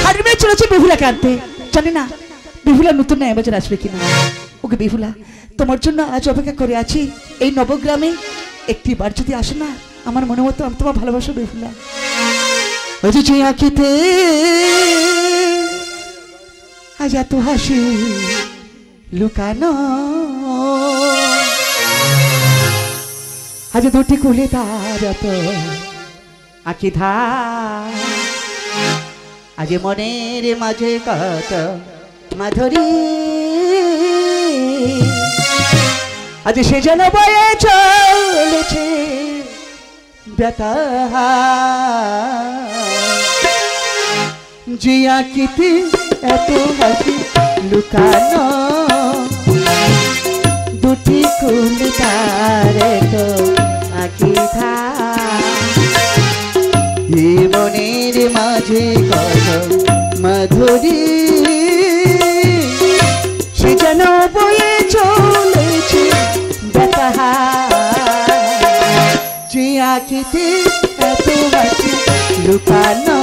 হারিমে চলেছে বেহুলা কাঁদতে, জানি না বেহুলা নতুন না এবছর আসবে কিনা। ওকে বেহুলা, তোমার জন্য আজ অপেক্ষা করে আছি এই নবগ্রামে। একটি বার যদি আসো না, আমার মনে মতো আমি তোমার ভালোবাসো বেহুলা। ওই যে আঁখিতে আজ এত হাসি লুকানো, আজ দুটি কুলে তার এত আঁকি ধার, আজ মনের মাঝে কত মাধুরী, আজ সে যেন বয়ে চলেছে ব্যথা। যে আঁকিতে এত হাসি লুকানো, দুটি কুল তার তো আঁকি ধার, মনের মাঝে কত মাধুরী, সে যেন বয়ে চলেছে ব্যথা। যে আঁকিতে এত হাসি লুকানো,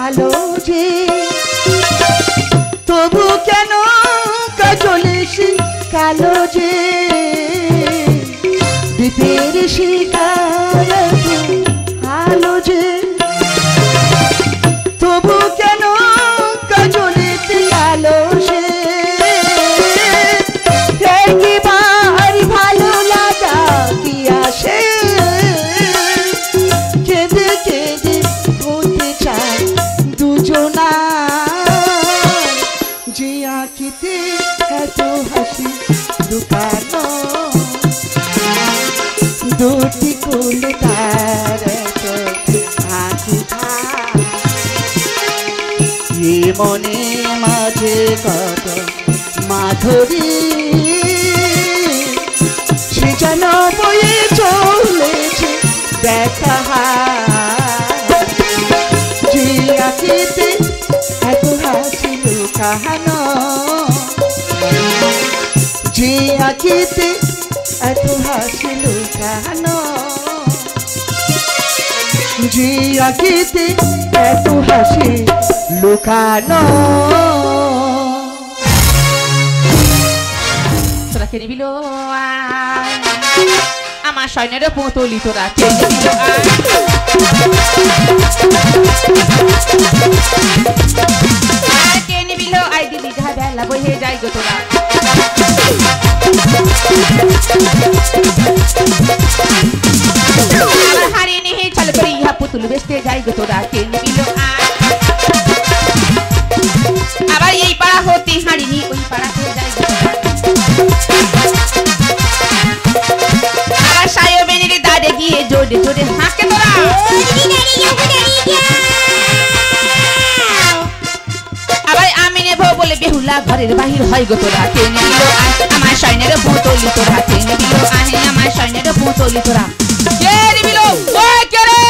আলো যে তবু কেন কাজলে সে কালো যে, দ্বীপের শিকায়ত আলো যে তবু কেন কাজলে কালো সে, একবার ভালো লাগা কি আসে, কেঁদে কেঁদে হতে চায় দুজনা। যে আঁকিতে এত হাসি লুকানো, দুটি কুল তার এত আঁকি ধার, মনে মাঝে কত মাধুরী, সে যেন বয়ে চলেছে ব্যথা। যে আঁকিতে এত হাসি লুকানো, যে আঁকিতে এত হাসি লুকানো, যে আঁকিতে এত হাসি লুকানো। তোরা কে নিবিল আমার সৈন্যের পুতুলি, তোরা কে নিবিল কে নিবিল আই দিদি যাহা বেলা বহে যাই গো তোরা। আমার হারিয়ে নিয়ে চল করে ইহা পুতুল বেচতে যাই গো তোরা, কে নিবিল আবার এই পাড়া হতে হারিনি ওই পাড়াতে যাই গো তোরা। আবার সায়বেনের দাঁড়ে গিয়ে জোরে জোরে হাঁকে তোরা। আবার আমি নেব বলে বেহুলা ঘরের বাহির হয় গো তোরা, কে নিবিল আমার সৈন্যের পুতুলি, তোরা কে নিবিল আহে আমার সৈন্যের পুতুলি, তোরা কে নিবিল ওই কে রে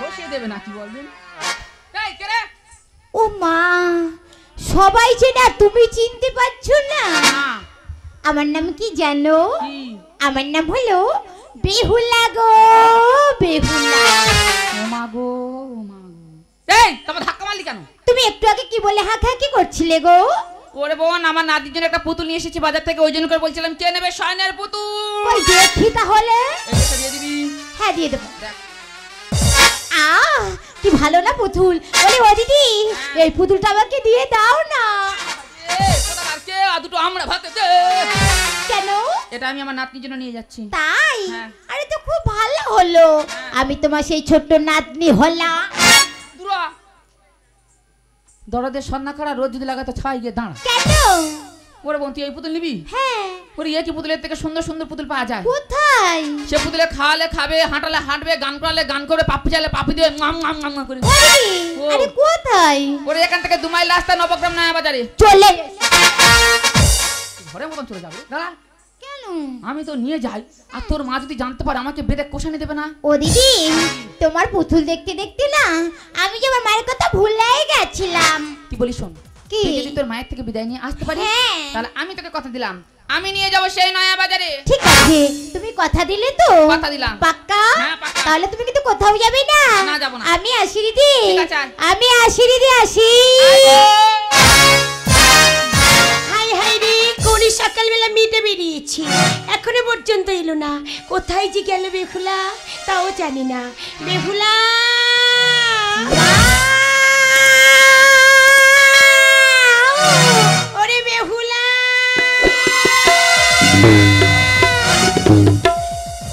বসিয়ে দেবে না কি বলবেন। এই কে রে? ও মা, সবাই চেনা, তুমি চিনতে পারছো না? আমার নাম কি জানো? আমার নাম হলো বেহুলা গো বেহুলা। ও মা গো, ও মা গো। এই তোমার ধাক্কা মারলি কেন? তুমি একটু আগে কি বলে হাঁকাহাঁকি করছিলে গো? ওরে বোন, আমার নাতির জন্য একটা পুতুল নিয়ে এসেছি বাজার থেকে, ওই জন্য করে বলছিলাম কে নেবে সৈন্যের পুতুল। ওই দেখি তাহলে। এটা দিয়ে দিবি? হ্যাঁ দিয়ে দেবো। কি ভালো না পুতুল। বলে ও দিদি, এই পুতুলটা আমাকে দিয়ে দাও না। কে দুটো আমরা ভাতে দে। কেন? এটা আমি আমার নাতনির জন্য নিয়ে যাচ্ছি। তাই? আরে তো খুব ভালো হলো, আমি তোমার সেই ছোট্ট নাতনি হলাম। দরদের সন্না করা রোজ যদি লাগাতো ছাই গিয়ে দাঁড়া। কেন? ওরে বোন তুই এই পুতুল নিবি? হ্যাঁ। ওরে একই পুতুলের থেকে সুন্দর সুন্দর পুতুল পাওয়া যায়। কোথায়? সে পুতুলে খাওয়ালে খাবে, হাঁটালে হাঁটবে, গান করালে গান করবে, পাপ্পি চাইলে পাপ্পি দিয়ে মাম মাম মাম করে। আরে কোথায়? ওরে এখান থেকে 2 মাইল রাস্তা নবগ্রাম নয়া বাজারে। চলে ঘরের মতন চলে যাবে। দাঁড়া। কেন? আমি তো নিয়ে যাই, আর তোর মা যদি জানতে পারে আমাকে বেঁধে কোষানি দেবে না? ও দিদি, তোমার পুতুল দেখতে দেখতে না আমি যে আমার মায়ের কথা ভুলেই গেছিলাম। কি বলিস শোন, কি? তুই যদি তোর মায়ের থেকে বিদায় নিয়ে আসতে পারিস, হ্যাঁ। তাহলে আমি তোকে কথা দিলাম আমি নিয়ে যাব সেই নয়া বাজারে। ঠিক আছে, তুমি কথা দিলে তো? কথা দিলাম। পাক্কা? হ্যাঁ, পাক্কা। তাহলে তুমি কিন্তু কোথাও যাবে না? না, যাবো না। আমি আসি দিদি। ঠিক আছে, আয়। আমি আসি দিদি, আসি। হাই হাই রে, কোনি সকালবেলা মিটে বেরিয়েছি, এখনো পর্যন্ত এলো না। কোথায় যে গেল বেহুলা তাও জানি না। বেহুলা, ওরে বেহুলা।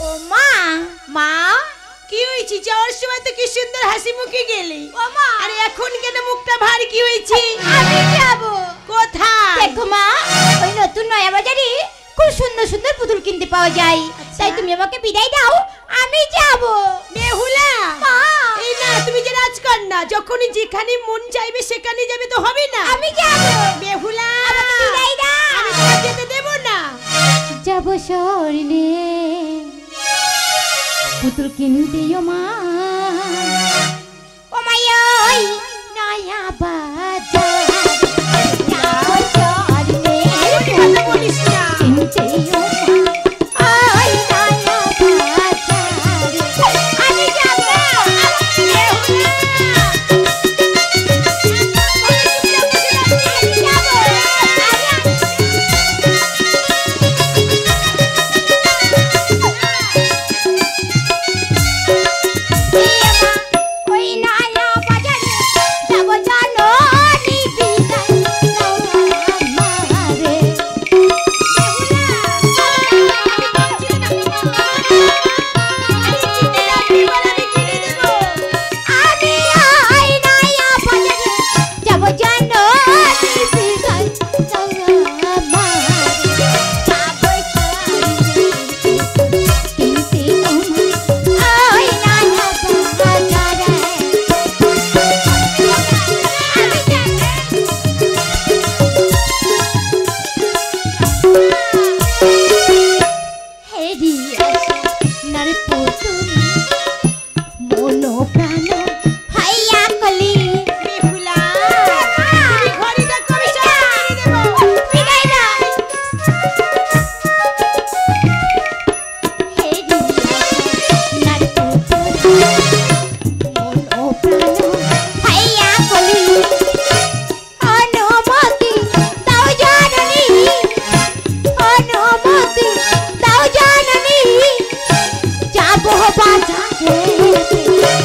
ও মা, মা কি হয়েছে? যাওয়ার সময় তো কি সুন্দর হাসি মুখে গেলি। ও মা, আরে এখন কেন মুখটা ভারী? কি হয়েছে? আমি যাব। কোথায়? দেখো মা, ওই নতুন নয়া বাজারে খুব সুন্দর সুন্দর পুতুল কিনতে পাওয়া যায়। তাই তুমি আমাকে বিদায় দাও, আমি যাব। বেহুলা, মা, এই না, তুমি যে রাজকন্যা, যখনই যেখানে মন চাইবে সেখানে যাবে তো হবে না। আমি যাব। বেহুলা, আমাকে বিদায় দাও। আমি তোমাকে যেতে দেব না। যাব শরণে পুতুল কিনতেও মা, ও মায়া ওই নয়া বাজার যাব শরণে কথা বলিস না। কিনতেও মা, ওই নয়া বাজার আমি যাব। ওই নয়া বাজারে যাব জানো বিদায় দাও আমারে। আমি ওই নয়া বাজারে যাব জানো বিদায় দাও আমারে। যাব কিনতে ওই নয়া বাজারে আমি হেরিয়া নার পুতুল মন প্রাণ হাইয়া কলি। বেহুলা, তুমি ঘড়িটা কবে চালিয়ে দেবো? বিদায় দাও। হেরিয়া নার পুতুল মন প্রাণ হাইয়া কলি। অনুমতি দাও জননী, অনুমতি দাও জননী, যাব বাজারে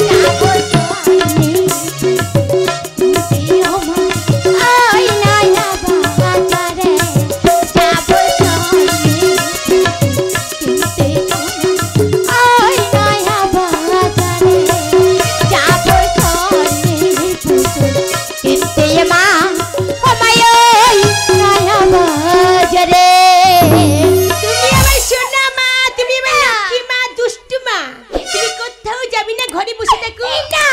যাব জননী দিও মা, ওই নয়া বাজারে যাব জননী কিনতে ওই নয়া বাজারে যাব জননী পুতুল কিনতে মা, ও মায়া ওই নয়া বাজারে। তুমি আমার সোনা মা, তুমি আমার লক্ষ্মী মা, দুষ্টু মা। তুমি কোথাও যাবি না, ঘরে বসে থাকো। এই না,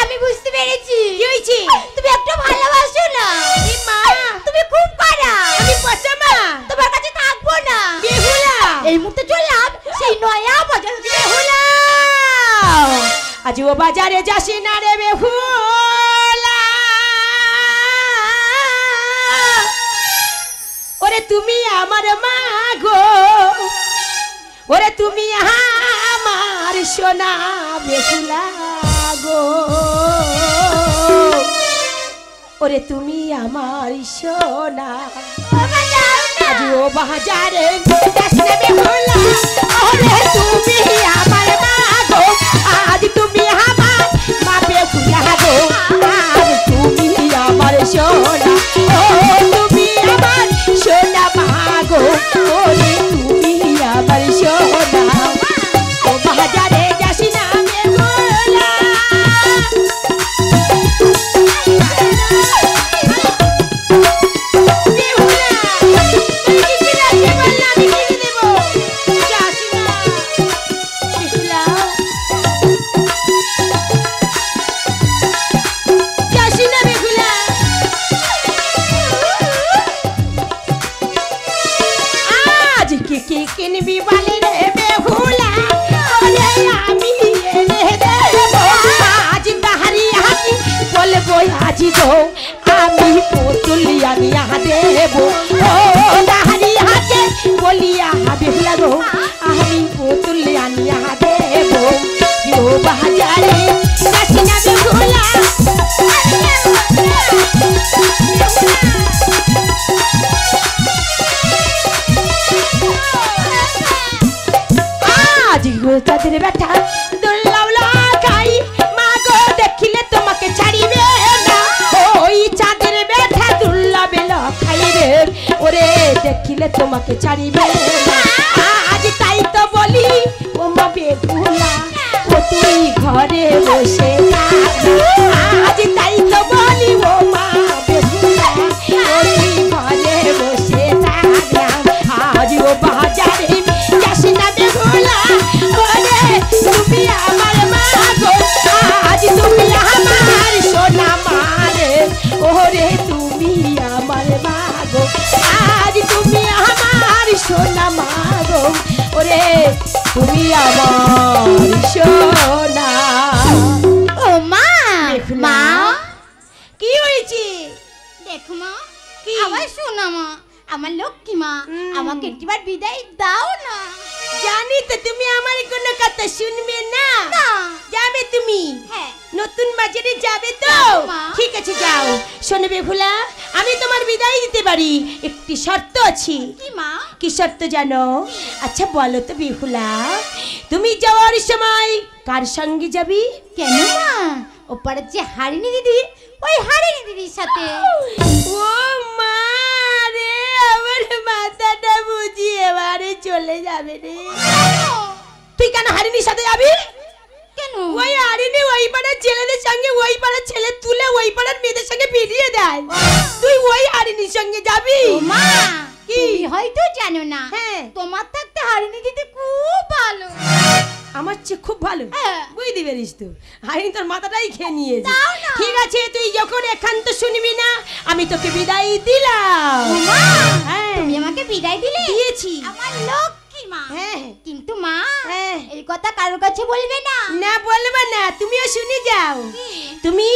আমি বুঝতে পেরেছি। কি হয়েছে? তুমি একটু ভালোবাসো না। এই মা, তুমি খুব পারা। আমি পচা মা। তোমার কাছে থাকবো না। বেহুলা, এই মুহূর্তে চললাম সেই নয়া বাজার। বেহুলা, আজ ও বাজারে যাসি না রে বেহুলা। ওরে তুমি আমার মা গো, ওরে তুমি আমার সোনা বেহুলা গো, ওরে তুমি আমার সোনা। আজ ও বাজারে যাস না বেহুলা, ওরে তুমি আমার মা গো, আজ তুমি আমার মা বেহুলা গো, আজ তুমি আমার সোনা, ও তুমি আমার সোনা মা গো, ওরে তুমি আমার সোনা। ও বাজারে যাস না বেহুলা। বেহুলা, তুই কি কিনে আনতে পারলে আমি কিনে দেবো। যাস না। বেহুলা, যাস না বেহুলা। আজ কে কিনবি বলে রে বেহুলা, ওরে আমি এনে দেবো। আজ দাহারি হাতি বলবো আজ গো, আমি পুতুলি আনিয়া দেবো। ও দাহারি হাতে বলিয়া বেহুলা গো, আমি পুতুলি আনিয়া দেবো। ও বাজারে যাসি না বেহুলা। আজ তাদের ব্যথা দুর্লভলা খাই, মা গো দেখিলে তোমাকে ছাড়িবে না। ওই চাঁদের ব্যথা দুর্লভেল খাইবে, ওরে দেখিলে তোমাকে ছাড়িবে না। আজ তাই তো বলি ও মা বেহুলা, ও তুই ঘরে বসে থাক। আজ তাই তো বলি ও মা বেহুলা, ও তুই ঘরে বসে থাক। আজ ও বাজারে যাস না বেহুলা, ওরে তুমি আমার মা গো, আজ তুমি আমার সোনা মা রে। ওরে তুমি আমার মা গো, আজ তুমি আমার সোনা মা গো, ওরে তুমি আমার সোনা। ও মা, বেহুলা। মা কি হয়েছে? দেখো মা, কি? আমার সোনা মা, আমার লক্ষ্মী মা, হুম। আমাকে একটিবার বিদায় দাও না। জানি তো তুমি আমার কোনো কথা শুনবে না। না। যাবে তুমি? হ্যাঁ। নতুন বাজারে যাবে তো? যাবো, মা। ঠিক আছে যাও। শোনো বেহুলা, আমি তোমার বিদায় দিতে পারি, একটি শর্ত আছে। কি মা? কি শর্ত জানো? আচ্ছা বলো তো বেহুলা, তুমি যাওয়ার সময় কার সঙ্গে যাবি? কেন মা? ওপারে যে হারিনি দিদি, ওই হারিনি দিদির সাথে। ও মা রে, আমার মাথাটা বুঝি এবারে চলে যাবে রে। তুই কেন হারিনির সাথে যাবি? কেন? ওই হারিনি ওই পাড়ার ছেলেদের সঙ্গে ওই পাড়ার ছেলে তুলে ওই পাড়ার মেয়েদের সঙ্গে বিরিয়ে দেয়। তুই ওই হারিনির সঙ্গে যাবি? ও মা, কি? তুমি হয়তো জানো না, হ্যাঁ। তোমার থাকতে হারিনি দিদি খুব ভালো। আমার চেয়ে খুব ভালো। হ্যাঁ। বুঝতে পারিস তো, হারিনি তোর মাথাটাই খেয়ে নিয়েছে। দাও না। ঠিক আছে, তুই যখন একান্ত শুনবি না, আমি তোকে বিদায় দিলাম। ও মা, হ্যাঁ। তুমি আমাকে বিদায় দিলে? দিয়েছি। আমার লক্ষ্মী মা। হ্যাঁ। কিন্তু মা, হ্যাঁ। এই কথা কারোর কাছে বলবে না। না বলবে না, তুমিও শুনে যাও। তুমি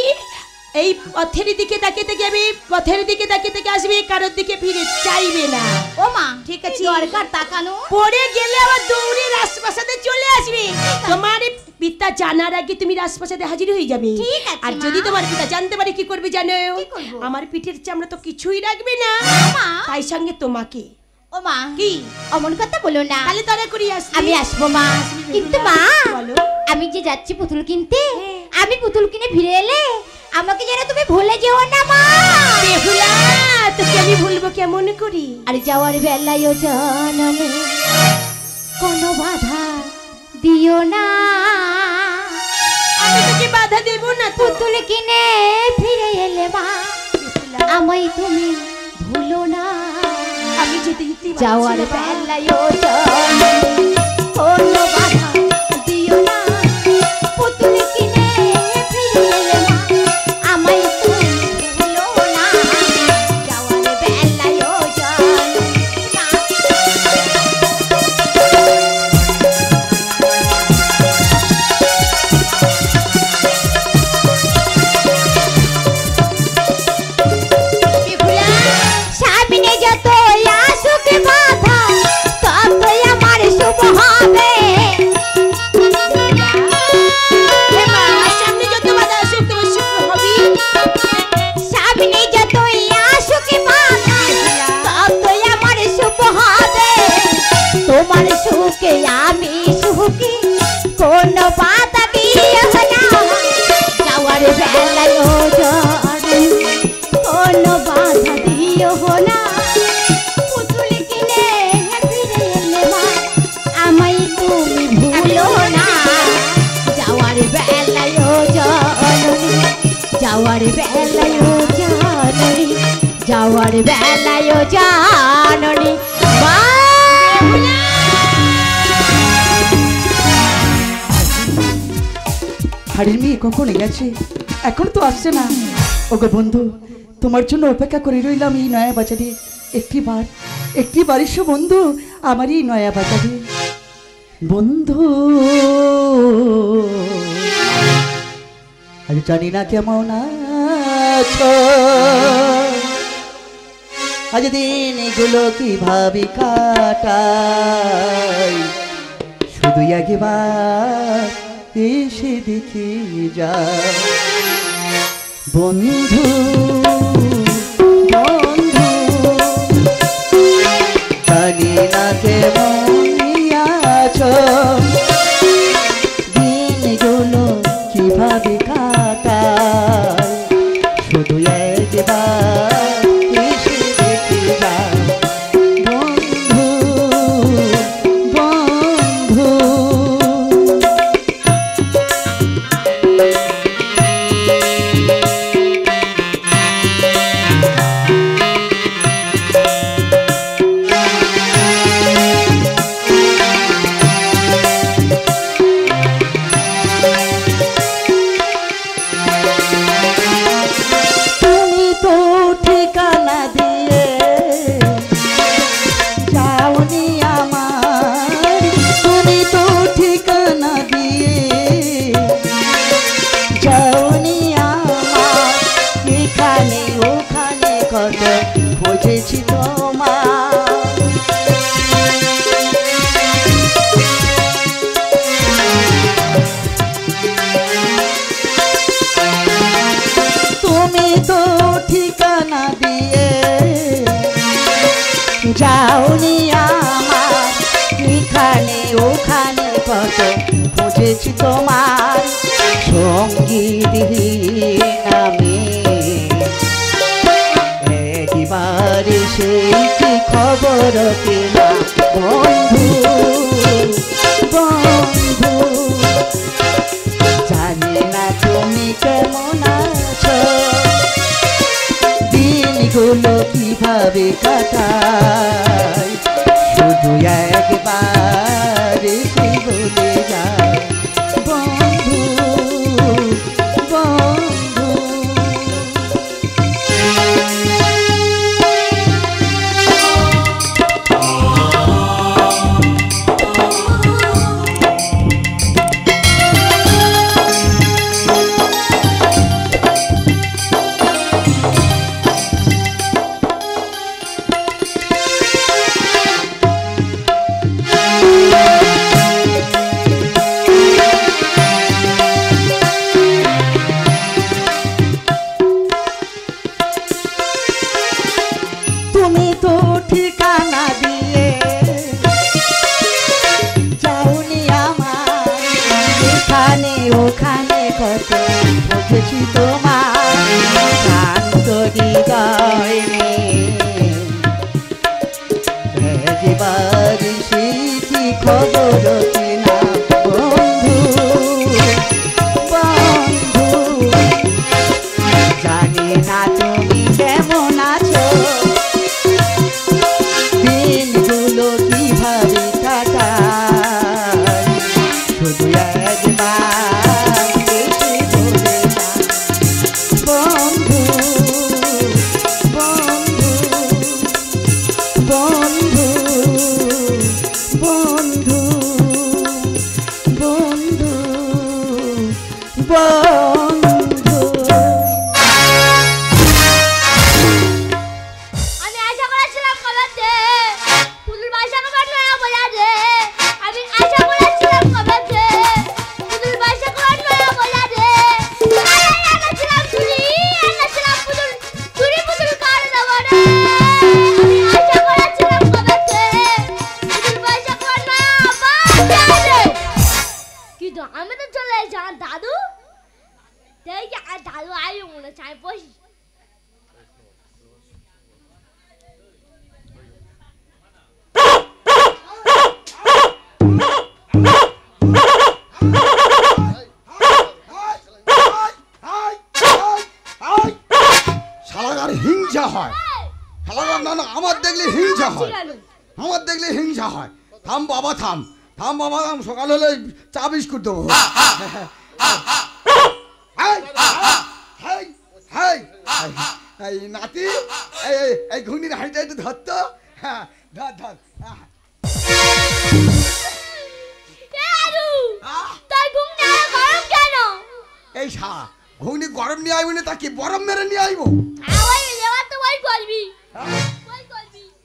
এই পথের দিকে তাকিয়ে থেকে যাবে, পথের দিকে তাকিয়ে থেকে আসবে, কারোর দিকে ফিরে চাইবে না। ও মা, ঠিক কি আছে। দরকার তাকানো? পড়ে গেলে আবার দৌড়ে রাজপ্রাসাদে চলে আসবে। তোমার পিতা জানার আগে তুমি রাজপ্রাসাদে হাজির হয়ে যাবে। ঠিক আছে, আর মা। যদি তোমার পিতা জানতে পারে কি করবে জানো? কি করবো? আমার পিঠের চামড়া তো কিছুই রাখবে না, মা। তাই সঙ্গে তোমাকে। ও মা, কি? অমন কথা বলো না। তাহলে তারা করি আসবে। আমি আসবো মা, কিন্তু মা, বলো। আমি যে যাচ্ছি পুতুল কিনতে, আমি পুতুল কিনে ফিরে এলে আমাকে যেন তুমি ভুলে যেও না মা। বেহুলা, তোকে আমি ভুলবো কেমন করি? আর যাওয়ার বেলায় জানালে কোনো বাধা দিও না। আমি তোকে বাধা দেব না তো। পুতুল কিনে ফিরে এলে মা, আমায় তুমি ভুলো না। আমি যেতে যেতে যাওয়ার বেলায় জানালে কোনো বাধা দিও না। পুতুল কিনে ফিরে এলে মা, আমায় তুমি ভুলো না। যাওয়ার বেলায় জানালে মা। বেহুলা, সামনে যত আসুক বাধা, ততই আমার শুভ হবে। হে মা, সামনে যত বাধা আসুক তোমার সুখ হবেই। সামনে যতই আসুক বাধা, ততই আমার শুভ হবে। তোমার সুখে আমি সুখী, কোন বাধা দিও না। যাওয়ার বেলায় জানে কোন বাধা দিও না। পুতুল কিনে ফিরে এলে মা, আমায় তুমি ভুলো না। যাওয়ার বেলায় জানে, যাওয়ার বেলায় জানে যাওয়ার বেলায়ও জাননি মা হাড়ির মেয়ে কখন গেছে, এখন তো আসছে না। ওগো বন্ধু, তোমার জন্য অপেক্ষা করে রইলাম এই নয়া বাজারে। একটিবার এসো বন্ধু আমার এই নয়া বাজারে। বন্ধু আজ জানি না কেমন আছো, আজ দিনগুলো কিভাবে কাটাই, শুধু একবার এসে দেখে যা। বন্ধু বন্ধু জানি না কেমন আছো, দিনগুলো কিভাবে কাটাই, শুধু একবার এসে দেখে যা। বন্ধু বন্ধু খুঁজেছি তোমার, তুমি তো ঠিকানা দিয়ে যাওনি আমার, এখানে ওখানে কত খুঁজেছি তোমার। সঙ্গীত নামে একবারে সেই কি খবর পেলাম। বন্ধু বন্ধু জানি না তুমি কেমন আছো, দিনগুলো কিভাবে কাটাই, শুধু একবার এসে বলে যাও। বন্ধু বন্ধু তুমি তো ঠিকানা দিয়ে যাওনি আমার, এখানে ওখানে কত খুঁজেছি তোমার। শান্ত হৃদয় একবার সেই কি খবর কিনা। বন্ধু বন্ধু জানি না তুমি কেমন আছো, দিনগুলো কিভাবে কাটাই, শুধু একবার এসে বলে যা। বন্ধু বন্ধু বন্ধু বন্ধু বন্ধু বন্ধু। আমি আশা করেছিলাম কবে পুতুল বাসা কবার নয়া বাজারে, আমি আশা করেছিলাম কবে পুতুল বাসা কবার নয়া বাজারে। এনেছিলাম পুতুল চুরি পুতুল কার দেবো রে। আমি আশা করেছিলাম কবে পুতুল বাসা কবার নয়া বাজারে, কিন্তু আমি তো চলে এসেছি দাদু। দেখি আর দাদু আই মনে চাই বসি। শালার হিংসা হয়। হ্যালো না না আমার দেখলে হিংসা হয়, আমার দেখলে হিংসা হয়। থাম বাবা থাম, থাম বাবা থাম, সকাল হলে চা বিস্কুট দেবো। এই নাতি এই ঘুনির হাইটা একটু ধরতো। হ্যাঁ ধর ধর। এই শালা ঘুগনি গরম নিয়ে আইবো না, তা কি গরম মেরে নিয়ে আইবো?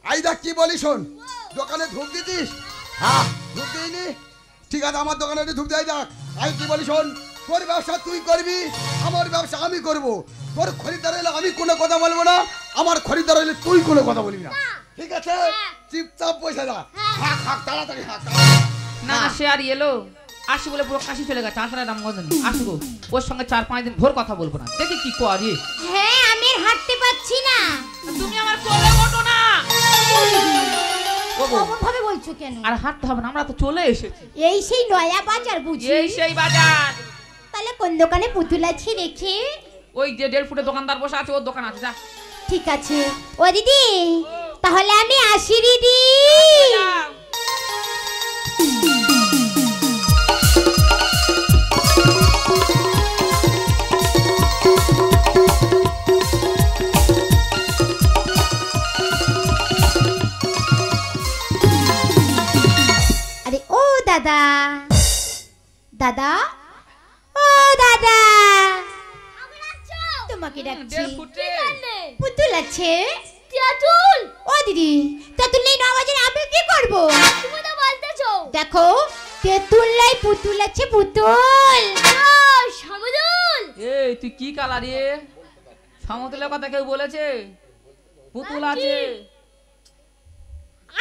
আই দেখ কি বলি শোন, দোকানে ধূপ দিতিস? হ্যাঁ ধূপ দিইনি, ঠিক আছে আমার দোকানে একটু ধূপ দেয় যাক। আমি কি বলি শোন, তোর ব্যবসা তুই করবি, আমার ব্যবসা আমি করব। তোর খরিদ্দার এলে আমি কোনো কথা বলবো না, আমার খরিদ্দার এলে তুই কোনো কথা বলবি না, ঠিক আছে? চুপচাপ বসে যা, হাঁক হাঁক তাড়াতাড়ি হাঁক। না সে আর এলো, আসি বলে পুরো কাশি চলে গেছে, আসার নাম গন্ধ নেই। আসবো ওর সঙ্গে 4-5 দিন ভোর কথা বলবো না, দেখি কি করে। হ্যাঁ আমি হাঁটতে পাচ্ছি না। তুমি আমার কোলে ওঠো না। কেমন ভাবে বলছো কেন? আর হাঁটতে হবে না, আমরা তো চলে এসেছি। এই সেই নয়া বাজার বুঝি? এই সেই বাজার। তাহলে কোন দোকানে পুতুল আছে রেখে? ওই যে 1.5 ফুটের দোকানদার বসে আছে, ওর দোকান আছে, যা। ঠিক আছে ও দিদি, তাহলে আমি আসি দিদি। আরে ও দাদা, দাদা ও দাদা, তোমাকে ডাকছি। পুতুল আছে? তেঁতুল? ও দিদি তেঁতুল নেই, 9 বাজে আমি কি করব? তুমি তো বলতেছো। দেখো তেঁতুল নাই, পুতুল আছে, পুতুল। সমুদুল এই তুই কি কালা রে? সমতুলের কথা কেউ বলেছে? পুতুল আছে।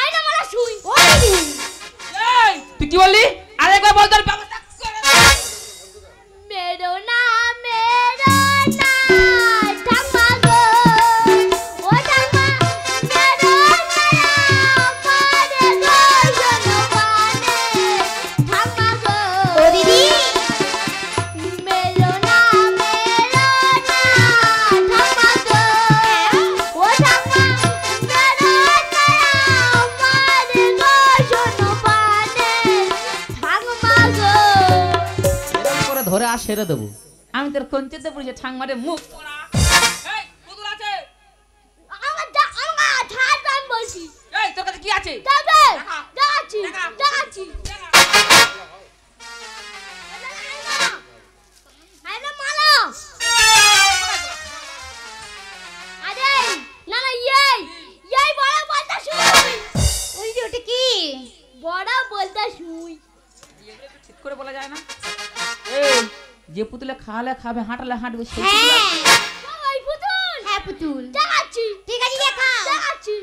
আইনা মারা শুই। ও দিদি এই তুই কি বললি? আরেকবার বল, তোর ব্যবস্থা করে দে। মেরো না মেরো না ঠাম্মা গো, ও ঠাম্মা মেরো না মারে গো জনমানে ঠাম্মা গো। ও দিদি মেরো না ঠাম্মা গো, ও ঠাম্মা মেরো না মারে গো জনমানে ঠাম্মা গো। এরকম করে ধরে আর সেরে দেবো আমি, তোর কঞ্চিতে পড়েছে ঠাং মারে মুখ পোড়া। এই পুতুল আছে? আমার ঠাট আমি বলছি। এই তোর কাছে কি আছে? দাদা দেখা। দাঁড়াচ্ছি দেখা। দাঁড়াচ্ছি। আরে মালা, আরে না না এই বড় বলতা শুই। ওই যে ওটা কি? বড় বলতা শুই। ঠিক করে বলা যায় না। এই যে পুতুলে খাওয়ালে খাবে, হাঁটালে হাঁটবে, সেই পুতুল হ্যাঁ আছে? ওই পুতুল। হ্যাঁ পুতুল দেখাচ্ছি। ঠিক আছে দেখা দেখাচ্ছি।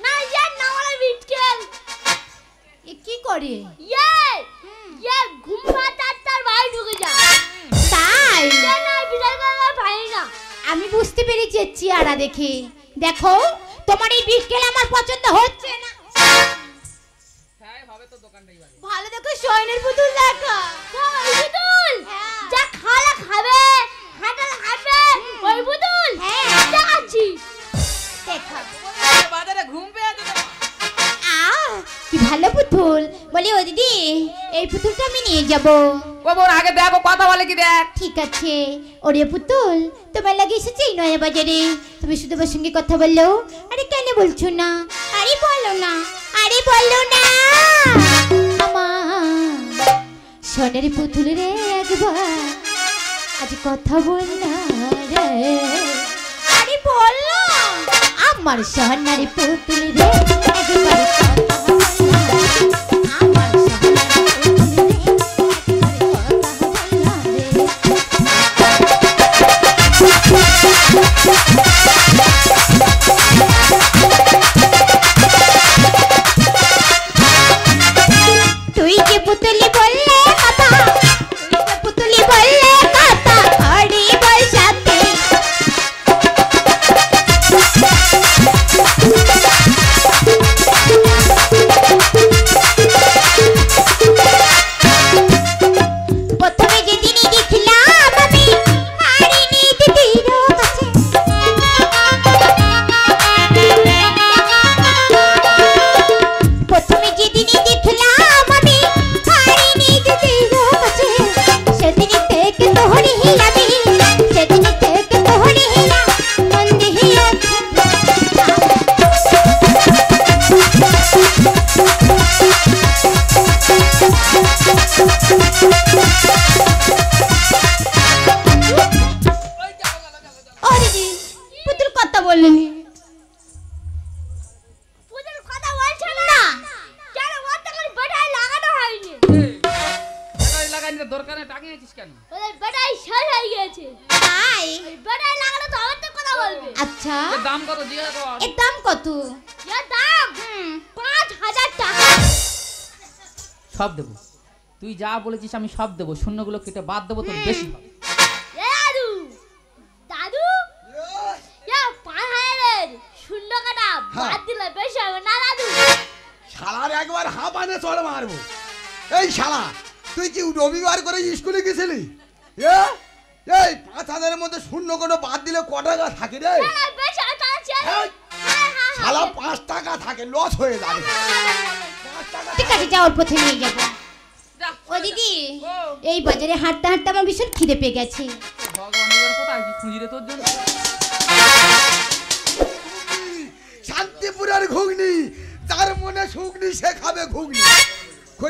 না না ওরা বিটকেল এ কি করে? ঘুম পাতার তার ভাই ঢুকে যায়। তাই না বিড়াল গালা ভাই না। আমি বুঝতে পেরেছি চেহারা দেখে। দেখো তোমার এই বিটকেল আমার পছন্দ হচ্ছে না। হ্যাঁ হবে তো দোকানটাই বাড়ি। ভালো দেখো সয়নের পুতুল দেখা। ওই পুতুল যা খালা খাবে, হাঁটালে হাঁটবে, ওই পুতুল দেখাচ্ছি। দেখা বাজারে ঘুম পেয়েছে তো। কি ভালো পুতুল। বলি ও দিদি এই পুতুলটা আমি নিয়ে যাব। ও বোন আগে দেখ, ও কথা বলে কি দেখ। ঠিক আছে ওরে পুতুল, তোমার লাগে এসেছে এই নয়া বাজারে, তুমি শুধু ওর সঙ্গে কথা বললো। আরে কেন বলছো না? আরে বলো না, আরে বলো না। আমার সোনার পুতুল রে একবার আজ কথা বল না রে। আরে বলো আমার সোনার পুতুল রে একবার কথা বল না। আমার সোনার পুতুল রে একবার কথা বল না রে। তুই যে পুতুলি বললে কথা, তুই যে পুতুলি বললে কথা, ঘরে বসাতে আছে তাই বেটায় লাগালে তো আমার তো কথা বলবে আচ্ছা এর দাম কত জিজ্ঞাসা কর এর দাম কত এর দাম 5000 টাকা সব দেবো তুই যা বলেছিস আমি সব দেবো শূন্যগুলো কেটে বাদ দেবো তোর বেশি হবে। এ দাদু দাদু এ 5000 এর শূন্য কাটা বাদ দিলে বেশি হবে না দাদু শালার একবার হাঁপানে চড় মারবো। এই শালা তুই কি রবিবার করে স্কুলে গেছিলি? এই 5000 এর মধ্যে শূন্য কোনো বাদ দিলে ক টাকা থাকে রে? বেশি হবে তাহলে এই, শালা 5 টাকা থাকে, লস হয়ে যাবে। 5 টাকা ঠিক আছে যাওয়ার পথে নিয়ে যাবো যা, ও দিদি ও। এই বাজারে হাঁটতে হাঁটতে আমার ভীষণ খিদে পেয়ে গেছে ভগবান এবার কোথায় কি খুঁজি রে তোর জন্য শান্তিপুরের ঘুগনি, যার মনে সুগনি সে খাবে ঘুগনি।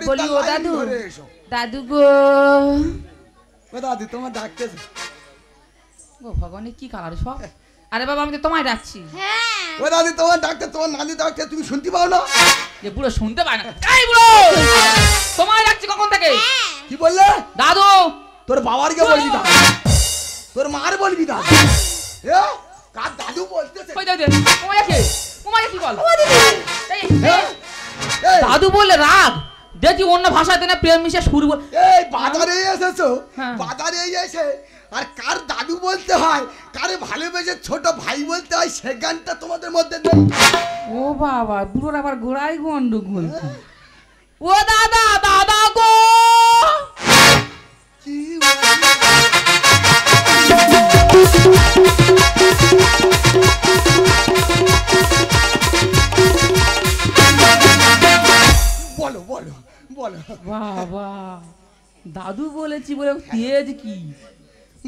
বলি ও খরিদ্দার লাইন দাদু ধরে এসো। দাদু গো ও দাদি তোমার ডাকতেছে। ও ভগবানের কি কালার সব আরে বাবা আমি তো তোমায় ডাকছি হ্যাঁ ও দাদি তোমার ডাকতে, তোমার নানি ডাকতে, তুমি শুনতে পাও না? যে বুড়ো শুনতে পায় না এই বুড়ো তোমায় ডাকছি কখন থেকে কি বললে? দাদু তোর বাবার কে বলবি দাদু? তোর মার বলবি দাদু? এ কার দাদু বলতেছে? কই দে তোমায় কি কি বল এই, এ, এই, দাদু বলে রাগ দেখি অন্য ভাষাতে না প্রেম মিশে সুর বল এই বাজারে এসেছো, হ্যাঁ। বাজারে এসে আর কার দাদু বলতে হয়, কারে ভালোবেসে ছোট ভাই বলতে হয়, সে গানটা তোমাদের মধ্যে নেই। ও বাবা বুড়োর আবার গোড়াই গন্ডগোল ও দাদা দাদা গো কি বলো বলো বলো বাবা দাদু বলেছি বলে তেজ কি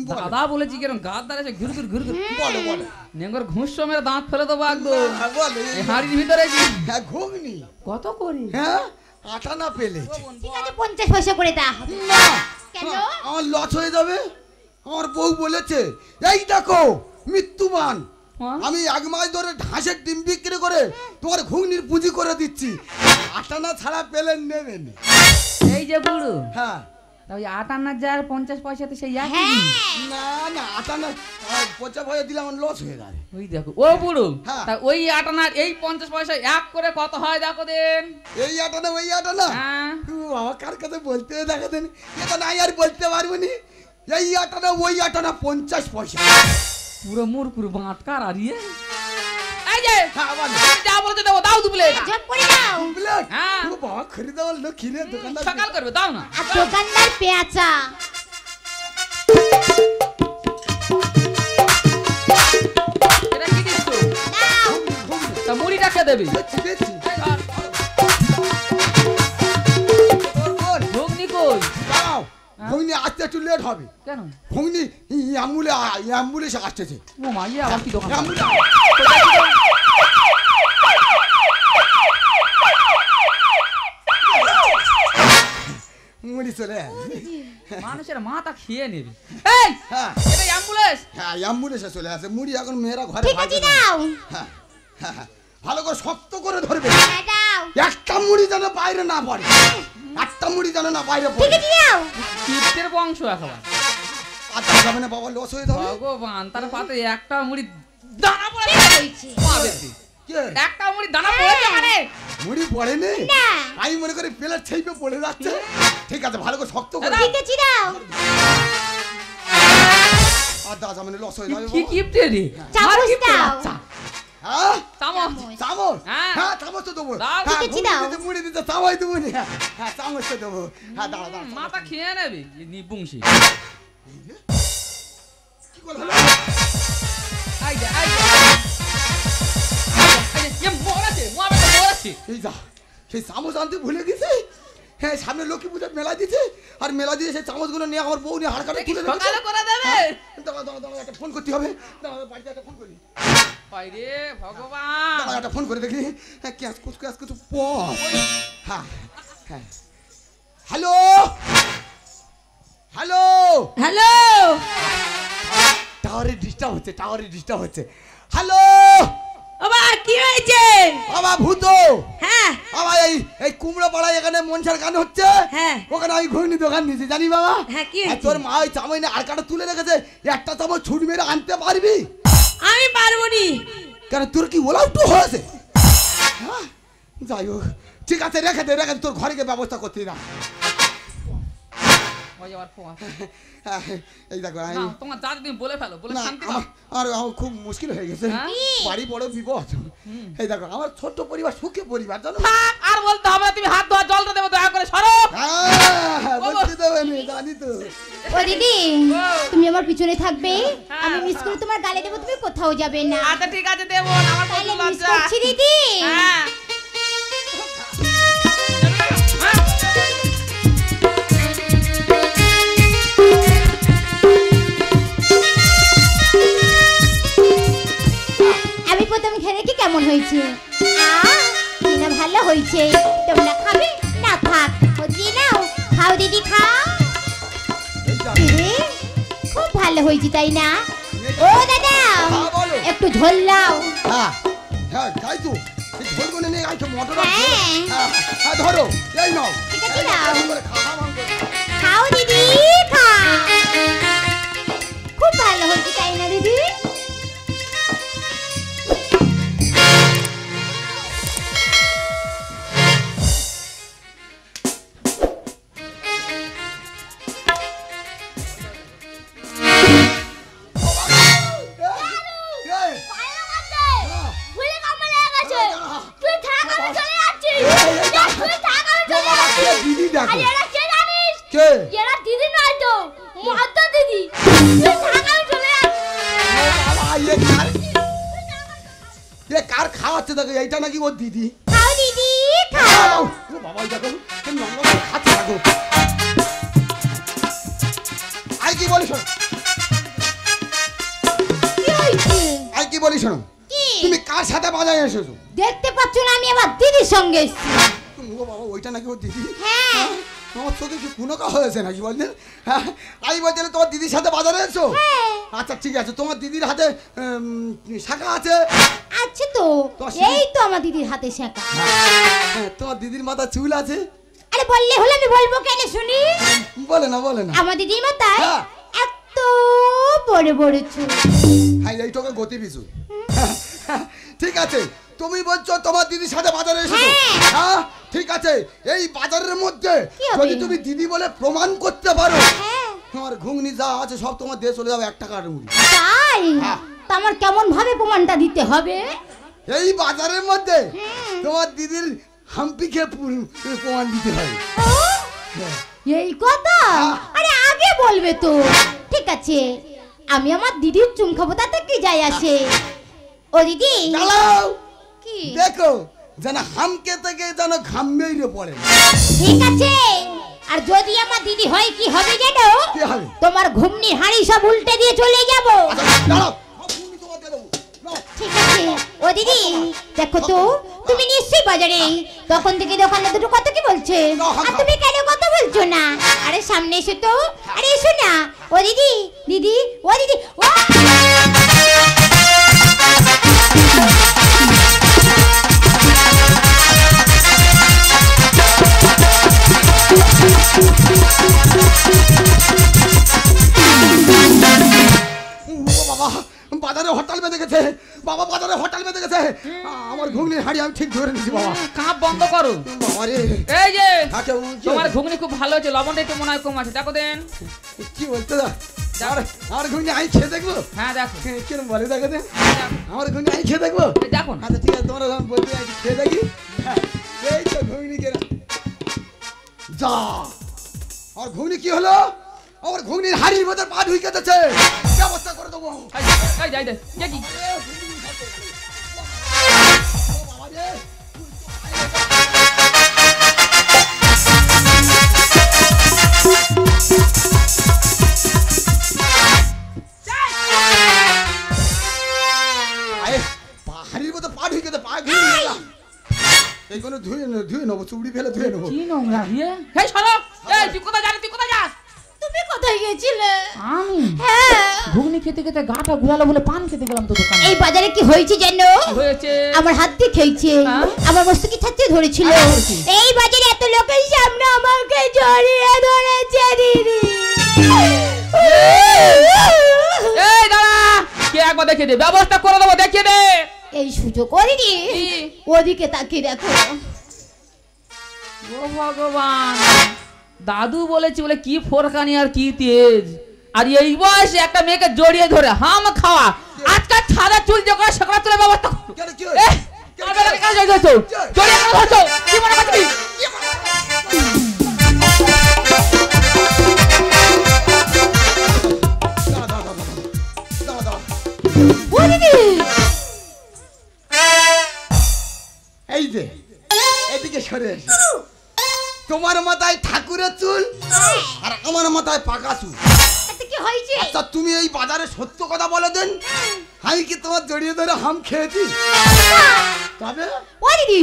বলো। দাদা বলেছি কেন গাদ দাঁড়াচ্ছে ঘুর ঘুর ঘুর ঘুর বলো বলো নেঙ্গর ঘুষ মেরে দাঁত ফেলে দেবো একদম হ্যাঁ, বলো এই হাঁড়ির ভিতরে কি হ্যাঁ ঘুগনি, কত করি হ্যাঁ আটা না পেলে ঠিক আছে 50 পয়সা করে দেওয়া হবে না কেন? আমার লস হয়ে যাবে। আমার বউ বলেছে এই দেখো মৃত্যুবান, হ্যাঁ? আমি 1 মাস ধরে ঢাসের ডিম বিক্রি করে তোমার ঘুগনির পুঁজি করে দিচ্ছি, আটা না ছাড়া পেলে নেবেন। এই যে বুড়ো হ্যাঁ তা ওই 58 যার 50 পয়সাতে সেই একই হ্যাঁ জিনিস। না না আটা না, 50 পয়সা দিলে আমার লস হয়ে যাবে। ওই দেখো ও বুড়ো হ্যাঁ। তা ওই 58 এই 50 পয়সা এক করে কত হয় দেখো দেন এই আটা না ওই আটা না, হ্যাঁ বাবা কার কাছে বলতে দেখা দেন, এটা নাই আর বলতে পারবো নি। এই আটা না ওই আটা না 50 পয়সা। পুরো মুরকুর বাঁটকার আর ইয়ে এই যে হ্যাঁ বলো। তুমি যা বলতে দেবো দাও দুবলে জব করে দাও বুঝলেন? হ্যাঁ। ও বাবা খরিদা বললো কিনে দোকানদার সকাল করবে দাও না আর দোকানদার পেঁচা এটা কি দিচ্ছ দাও তা মুড়িটা কে দেবে দেখছি দেখছি। এই ধর, ওর বোন, ঘুগনি কই দাঁড়াও, হ্যাঁ? ঘুগনি আসতে একটু লেট হবে। কেন ঘুগনি অ্যাম্বুলেন্স আসতেছে। ও মা ইয়ে আবার কি দোকান মুড়ি চলে আসে। মানুষের মাথা খেয়ে নেবে এই হ্যাঁ এটা অ্যাম্বুলেন্স হ্যাঁ অ্যাম্বুলেন্সে চলে আসে। মুড়ি এখন মেয়েরা ঘরে ঠিক ভাজে আছে না। দাও হ্যাঁ, হ্যাঁ, হ্যাঁ। ভালো করে শক্ত করে ধরবে, হ্যাঁ, দাও একটা মুড়ি যেন বাইরে না পড়ে, একটা মুড়ি যেন না বাইরে ঠিক পড়ে। আছে দাও কিপ্টের বংশ একেবারে আচ্ছা যাবে না বাবা, লস হয়ে যাবে। ভগবান তার পাতে একটা মুড়ি দানা পড়ে হয়েছে কে? একটা মুড়ি দানা পড়েছে মানে মুড়ি পড়েনি, না আমি মনে করি প্লেট ছেপে পড়ে যাচ্ছে। ঠিক আছে ভালো করে শক্ত করে। দাদা। ঠিক আছে দাও আর দাদা মানে লস হয়ে যাবে কি বাবা। কিপ্টে রে চামচ আর কিপ্টে দাও। বাচ্চা। হ্যাঁ চামচ চামচ, হ্যাঁ। হ্যাঁ চামচ তো দেবো। দাও। হ্যাঁ, ঠিক আছে, ঘুগনি দাও। দিতে, মুড়ি দিতে চামচ দেবো নি। হ্যাঁ চামচ তো দেবো। হ্যাঁ দাঁড়া দাঁড়া চামচ মাথা খেয়ে নেবে নিপুংসি কি করলো? আই যা আই যা এ মরাছে মরাছে এই যা সেই চামচ আনতে ভুলে গেছে। হ্যাঁ সামনে লক্ষ্মী পূজার মেলা দিছে, আর মেলা দিয়ে সেই চামচগুলো নিয়ে আমার বউ নিয়ে হাড় কাটে তুলে রেখেছে। সকালে করে দেবে দাঁড়া দাঁড়া দাঁড়া একটা ফোন করতে হবে। দাঁড়া বাড়িতে একটা ফোন করি। হায় রে ভগবান দাঁড়া একটা ফোন করে দেখি। হ্যাঁ ক্যাশ কুচ পপ। হ্যাঁ হ্যাঁ হ্যালো হ্যালো, হ্যালো টাওয়ারে ডিস্টার্ব হচ্ছে, টাওয়ারে ডিস্টার্ব হচ্ছে। হ্যালো বাবা কি হয়েছে? বাবা ভূত। হ্যাঁ বাবা এই কুমড়ো পাড়ায় এখানে মনসার গান হচ্ছে, হ্যাঁ। ওখানে আমি ঘুগনি দোকান দিয়েছি জানি বাবা। হ্যাঁ, কি আর হয়েছে? তোর মা ওই চামচে আর কাটা তুলে রেখেছে, একটা চামচ ছুট মেরে আনতে পারবি? আমি পারবো নি। কেন তোর কি ওলাউটু হয়েছে? হ্যাঁ, যাই হোক ঠিক আছে, রেখে দে তোর ঘরে গিয়ে ব্যবস্থা করতে না। ওই আমার ফোন এই দেখো না তোমার যা তুমি বলে ফেলো, বলে না, শান্তি দাও। আমার খুব মুশকিল হয়ে গেছে, হ্যাঁ? বাড়ি বড় বিপদ। এই দেখো আমার ছোট্ট পরিবার, সুখী পরিবার জানো। থাক, আর বলতে হবে না, তুমি হাত ধোয়া জলটা দেবো দয়া করে, সরো। হ্যাঁ, বলতে দেবে না, জানি তো। ও দিদি তুমি আমার পিছনে থাকবে, আমি মিস করে তোমার গালে দেবো, তুমি কোথাও যাবে না। আচ্ছা ঠিক আছে দেবো না, আমার তাহলে প্রচুর মিস লজ্জা। করছি দিদি। হ্যাঁ আমি প্রথম খেয়ে দেখি কেমন হয়েছে। কি না ভালো হয়েছে, তোমরা খাবে না? থাক দিয়ে নাও, খাও দিদি খাও। দিদি খুব ভালো হয়েছে তাই না? ও দাদা হ্যাঁ, বলো। একটু ঝোল দাও। হ্যাঁ হ্যাঁ তাই তো, এই ঝোলগুলো নিয়ে আইছো মটর আছে। হ্যাঁ। হ্যাঁ হ্যাঁ, ধরো এই নাও। ঠিক আছে, এই নাও, দাও। এরকম করে খাওয়া ভাঙ করে। খাও দিদি খাও। খুব ভালো হয়েছে তাই না দিদি? এই, পায়রা মারছে। ভুলে কামড়ে গেছে। তুই থাক, আমি চলে যাচ্ছি। তুই থাক, আমি চলে বাবা, যাচ্ছি। কে দিদি দেখো। আর এরা কে জানিস? কে? এরা দিদি নয় তো, মহাত্মা দিদি। তুই থাক, আমি চলে যাচ্ছি। বাবা, কার খাওয়াচ্ছে দেখো, এইটা নাকি ওর দিদি। খাও দিদি খাও। ও বাবা, এই দেখো কেমন লম্বা করে খাচ্ছে দেখো। আই কি বলি শোনো, কি হয়েছে? আই কি বলি শোনো, কি? তুমি কার সাথে বাজারে এসেছো? দেখতে পাচ্ছ না আমি আমার দিদির সঙ্গে এসেছি। ও বাবা, ওইটা নাকি ওর দিদি। হ্যাঁ আমার চোখে কি কুনকা হয়েছে নাকি বললেন? হ্যাঁ, আমি বলছিলাম তোমার দিদির সাথে বাজারে এসো। হ্যাঁ। আচ্ছা ঠিক আছে, তোমার দিদির হাতে শাখা আছে? আছে তো, তোমার এই তো আমার দিদির হাতে শেখা। হ্যাঁ, তোমার দিদির মাথা চুল আছে? আরে বললে হলে আমি বলবো কেন শুনি? বলে না বলে না। আমার দিদির মাথায় হ্যাঁ। এত বড় বড় চুল। হ্যাঁ, এইটাকে গতি পিছু। ঠিক আছে, তুমি বলছো তোমার দিদির সাথে বাজারে এসেছো। হ্যাঁ। হ্যাঁ ঠিক আছে, এই বাজারের মধ্যে কি হবে? যদি তুমি দিদি বলে প্রমাণ করতে পারো, হ্যাঁ তোমার ঘুগনি যা আছে সব তোমার দিয়ে চলে যাবে 1 টাকার মুড়ি। তাই? হ্যাঁ। তা আমার কেমন ভাবে প্রমাণটা দিতে হবে? এই বাজারের মধ্যে তোমার দিদির হাম্পি খেয়ে প্রমাণ দিতে হবে। ও, এই কথা? আরে আগে বলবে তো। ঠিক আছে, আমি আমার দিদির চুম খাবো, তাতে কি যায় আসে? ও দিদি চালাও, কি? দেখো যেন হামকে থেকে যেন ঘাম মেরে পড়ে। ঠিক আছে, আর যদি আমার দিদি হয় কি হবে জানো? কি হবে? তোমার ঘুমনি হাঁড়ি সব উল্টে দিয়ে চলে যাব। আচ্ছা, দাঁড়াও, ঘুগনি তোমার দিয়ে দেবো। নাও। ঠিক আছে ও দিদি, দেখো তো তুমি নিশ্চয়ই বাজারে, তখন থেকে দোকানে দুটো কত কি বলছে, আর তুমি কেন কথা বলছো না? আরে সামনে এসো তো, আরে এসো না। ও দিদি, দিদি, ও দিদি, ও ও বাবা, বাজারে হরতাল বেঁধে গেছে। বাবা, বাজারে হরতাল বেঁধে গেছে। আমার ঘুগনির হাঁড়ি আমি ঠিক ধরে নিয়েছি বাবা। কাপ বন্ধ করো। বাবা রে, এই যে আচ্ছা, তোমার ঘুগনি খুব ভালো হয়েছে, লবণটা একটু মনে হয় কম আছে, দেখো দেন। কি বলতে দা? আমার ঘুগনি আমি খেয়ে দেখবো? হ্যাঁ দেখো, কিরম বলে দেখো দেন, দেখো। আমার ঘুগনি আমি খেয়ে দেখবো? এই দেখো না। আচ্ছা ঠিক আছে, তোমরা যখন বলতে আমি খেয়ে দেখি। হ্যাঁ, এই তো ঘুগনি কেনা যা। আর ঘুগনি কি হলো? আমার ঘুগনির হাড়ির মধ্যে পা ঢুকে গেছে, ব্যবস্থা করে দেবো। এই যাই দে, কে কি? বাবা রে, হাড়ির মধ্যে পা ঢুকে গেছে, পা ঘুরে গেলাম। এইগুলো ধুয়ে নেবো, চুবড়ি ফেলে ধুয়ে নেবো। কি নোংরা ইয়ে? এই সরো, এই তুই কোথায় যাবি, তুই কোথায় যাস? তুমি কোথায় গেছিলে? আমি হ্যাঁ ঘুগনি খেতে খেতে গাটা ঘুরালো বলে পান খেতে গেলাম তো দোকানে। এই বাজারে কি হয়েছে জানো? হয়েছে আমার হাত দিয়ে খেয়েছে, হ্যাঁ? আমার মস্ত কি ছাড়তে ধরেছিল। এই বাজারে এত লোকের সামনে আমাকে জড়িয়ে ধরেছে দিদি। এই দাঁড়া, কে একবার দেখিয়ে দে, ব্যবস্থা করে দেবো, দেখিয়ে দে। এই সুযোগ করিনি, ওদিকে তাকিয়ে দেখো। ও ভগবান, দাদু বলেছি বলে কি ফোরকানি আর কি তেজ, আর এই বয়সে একটা মেয়েকে জড়িয়ে ধরে হাম খাওয়া। আজকাল সাদা চুল যখন সকালে তুলে ব্যবস্থা করো। কেন কি এ, আমার বেলাকে কাজ হয়ে গেছে। জড়িয়ে কেন ধরছো? কি মনে করছিস? ও দিদি, এই যে এদিকে সরে এসো। তোমার মাথায় ঠাকুরের চুল আর আমার মাথায় পাকা চুল। এতে কি হয়েছে? আচ্ছা তুমি এই বাজারে সত্য কথা বলে দেন, আমি কি তোমার জড়িয়ে ধরে হাম খেয়েছি? তবে ও দিদি,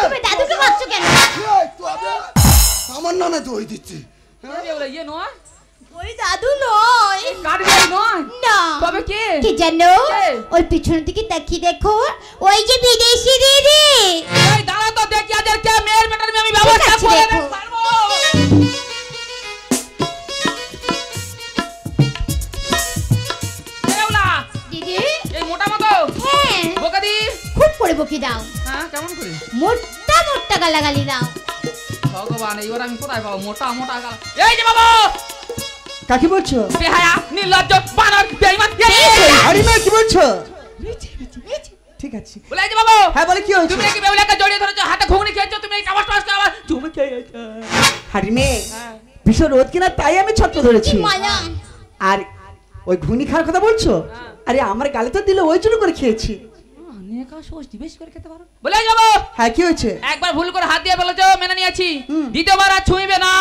তুমি দাদুকে মারছো কেন? এই, তবে আমার নামে দই দিচ্ছে। ইয়ে নয়, ওই দাদু নয়, কাটবে নয়, না। তবে কে? কি জানো? কে? ওই পিছনের দিকে তাকিয়ে দেখো, ওই যে বিদেশি দিদি। এই দাঁড়া তো দেখি আদের কে মেয়ের বেটার মেয়ে, আমি ব্যবস্থা ঠিক আছে, করে দেখো। পারবো। এগুলা, দিদি, এই মোটা মতো হ্যাঁ, বোকাদি। খুব করে বকে দাও, হ্যাঁ, কেমন করে? মোটা মোটা গালাগালি দাও। ভগবান, এইবার আমি কোথায় পাবো মোটা মোটা গাল? এই যে বাবু, কাকি বলছো? বেহায়া, নির্লজ্জ, বানর, বেঈমান। আরে মা কি বলছো? ঠিক আছে। বলে এই যে বাবু, হ্যাঁ বলে কি হয়েছে? তুমি নাকি বেহুলাকে জড়িয়ে ধরেছো, হাতে ঘুগনি খেয়েছো, তুমি এই টাবাস টাবাস আবার তুমি খেয়েছো। আরে মেয়ে, হ্যাঁ। ভীষণ রোদ কিনা তাই আমি ছত্র ধরেছি। মায়া, আর ওই ঘুনি খাওয়ার কথা বলছো? হ্যাঁ। আরে আমার গালে তো দিলে ওই জন্য করে খেয়েছি। নেকা ষষ্ঠী বেশি করে খেতে পারো। বলে এই যে বাবু, হ্যাঁ কি হয়েছে? একবার ভুল করে হাত দিয়ে ফেলেছো, মেনে নিয়েছি। হুম। দ্বিতীয়বার আর ছুঁইবে না।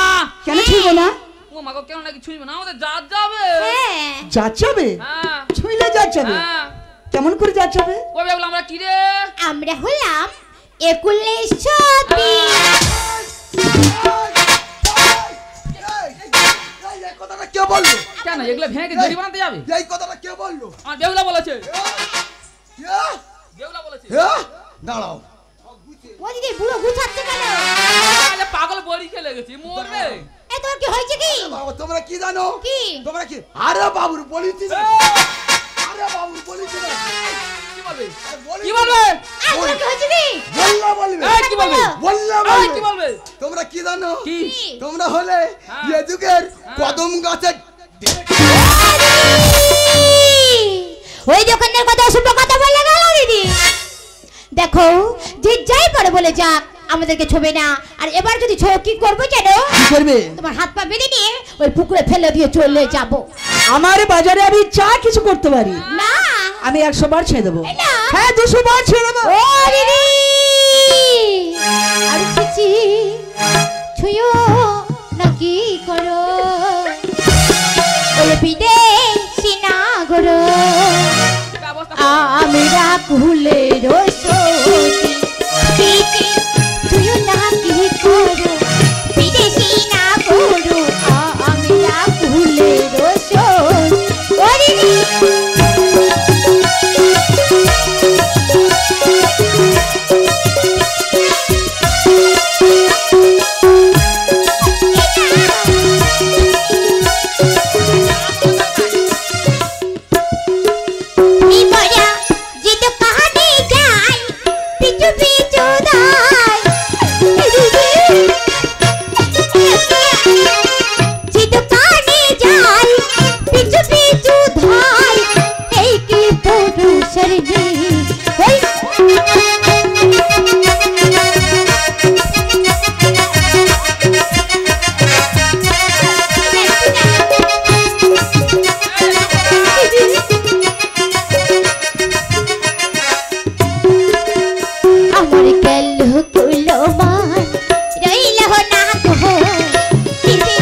কেন ছুঁইবে না? ও মাগো, কেন নাকি ছুঁইবে না? আমাদের জাত যাবে। হ্যাঁ, যাচ্ছাবে? হ্যাঁ, ছুঁইলে যাচ্ছাবে? হ্যাঁ। কেমন করে যাচ্ছাবে? কবে বলে আমরা কি রে? আমরা হলাম একুলেশ সতী। এই কথাটা কে বললো? কেন এগুলো ভেঙে দড়ি বানাতে যাবে? এই কথাটা কে বললো? আমার বেহুলা বলেছে। কে? বেহুলা বলেছে। দাঁড়াও। ও দিদি, বুড়ো গুছাচ্ছে কেন? আরে পাগল বড়ি খেলে গেছি, মরবে। এ তোর কি হয়েছে কি? বাবা তোমরা কি জানো? কি? তোমরা কি? আরে বাবুর বলিছি না। আরে বাবুর বলিছি না। কি বলবে? বলি- কি বলবে? আর তোর কি হয়েছে কি? বললা বলবে। এই কি বলবে? বললা এই বলবে। কি বলবে? তোমরা কি জানো? কি? তোমরা হলে হ্যাঁ। এ যুগের কদম গাছের ওই দোকানের কথা অশুভ কথা বলে গেল দিদি। দেখো, যে যাই পারে বলে যাক, আমাদেরকে ছোবে না। আর এবার যদি ছো কি করবো জানো? কি করবে? তোমার হাত পা বেঁধে নিয়ে ওই পুকুরে ফেলে দিয়ে চলে যাব। আমার বাজারে আমি চা কিছু করতে পারি। না, আমি 100 বার ছেড়ে দেবো। না। হ্যাঁ 200 বার ছেড়ে দেবো। ও দিদি, আর চিচি ছুঁয়ো নাকি করো, ওই বিদেশি না গরো। ব্যবস্থা আমি রাকুলের সতী, চিচি ছুঁয়ো নাকি করো, বিদেশি না করো। আমি রাকুলের সতী। ও দিদি, বড়া যে দোকানে যাই, পিছু পিছু দাই। যে দোকানে যাই, পিছু পিছু ধাই। এই কি পুরুষের নেই। ওই আমার গেল কুলো মান, রইল না গো দিদি।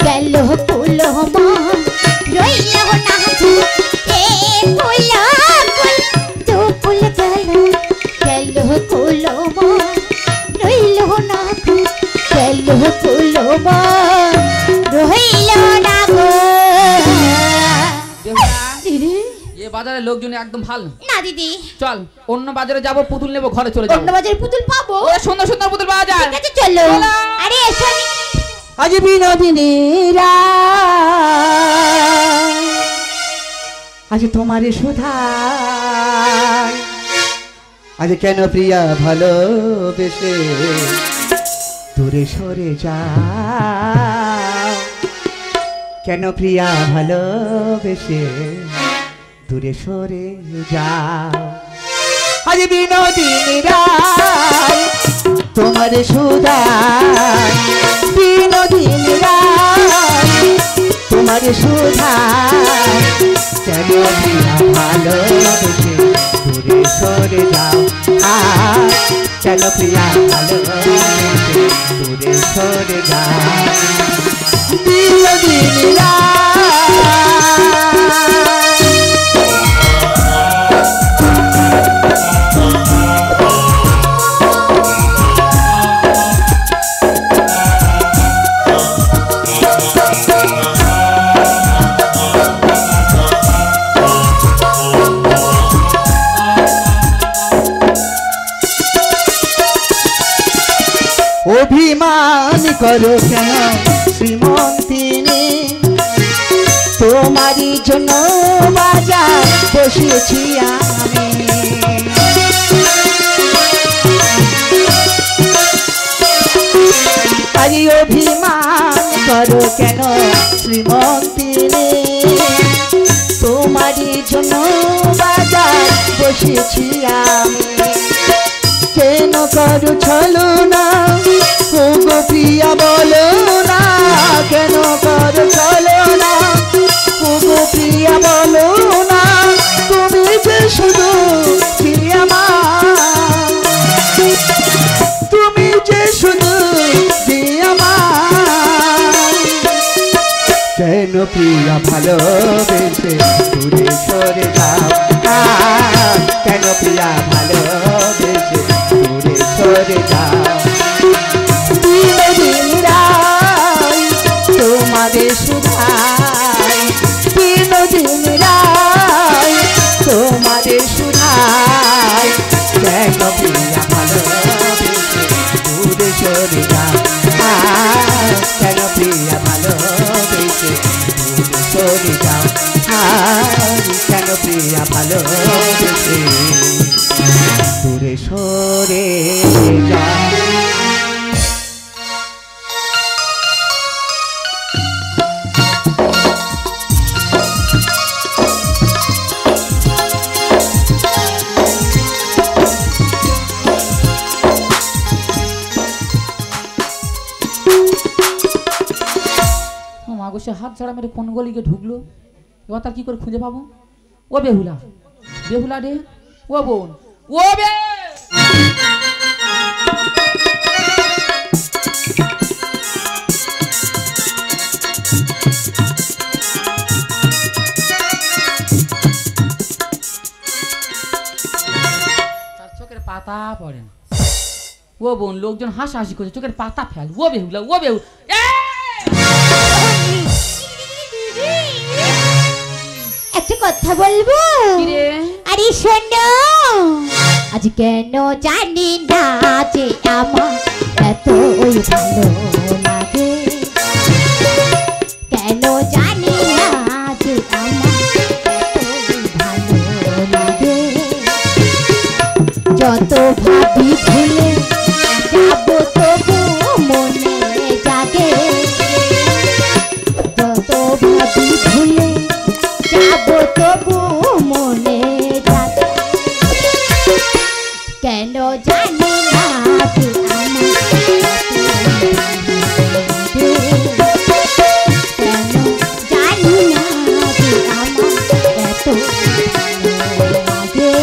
গেল কুলো মান, রইল না গো। এ কুলো কুল, দু কুল গেল। গেল কুলো মান, রইল না গো। গেল কুলো মান, রইল না গো। বাজারে লোকজন একদম ভালো না দিদি, চল অন্য বাজারে যাব, পুতুল নেব, ঘরে চলে যাব। অন্য বাজারে পুতুল পাবো? ও সুন্দর সুন্দর পুতুল পাওয়া যায়। ঠিক আছে চলো। আরে এসো আমি আজ বিনোদিনী আজ তোমার সুধা, আজ কেন প্রিয়া ভালোবেসে দূরে সরে যাও, কেন প্রিয়া ভালোবেসে দূরে সরে যাও। আজ বিনোদিনী রায় তোমার সুধা, বিনোদিনী রায় তোমার সুধা, কেন প্রিয়া ভালোবেসে দূরে সরে যাও, কেন প্রিয়া ভালোবেসে দূরে সরে যাও। বিনোদিনী রায় অভিমান করো কেন শ্রীমন্তিনী, তোমারই জন্য বাজার বসেছি আমি। আরে অভিমান করো কেন শ্রীমন্তিনী, তোমারই জন্য বাজার বসেছি আমি। কেন করো ছলো না ও গো প্রিয়া বলো না, কেন করো ছলো না ও গো প্রিয়া বলো না, তুমি যে শুধু প্রিয়া মা, তুমি যে শুধু প্রিয়া মা, কেন প্রিয়া ভালোবেসে দূরে সরে যাও, কেন প্রিয়া ভালোবেসে দূরে সরে যাও। বিনোদিনী রায় তোমাদের সুধাই, বিনোদিনী রায় তোমাদের সুধাই, কেন প্রিয়া ভালোবেসে দূরে সরে যাও, কেন প্রিয়া ভালোবেসে দূরে সরে যাও, কেন প্রিয়া ভালোবেসে দূরে সরে যাও। মাগো সে হাত ছাড়া মেরে কোন গলিকে ঢুকলো, এবার তার কি করে খুঁজে পাবো? ও বেহুলা, বেহুলা রে, ও বোন, ও বে তার চোখের পাতা পড়ে না। ও বোন, লোকজন হাসাহাসি করছে, চোখের পাতা ফেল। ও বেহুলা, ও বেহুলা, একটা কথা বলবো? আরে শোনো, আজ কেন জানি না যে আমার এত ওই ভালো লাগে, কেন জানি না যে আমার এত ওই ভালো লাগে, যত ভাবি ভুলে যাবো তবু মনে জাগে, যত ভাবি ভুলে যাবো তবু মনে থাকে, কেন জানি না যে আমার কেন জানি না যে আমার এত লাগে।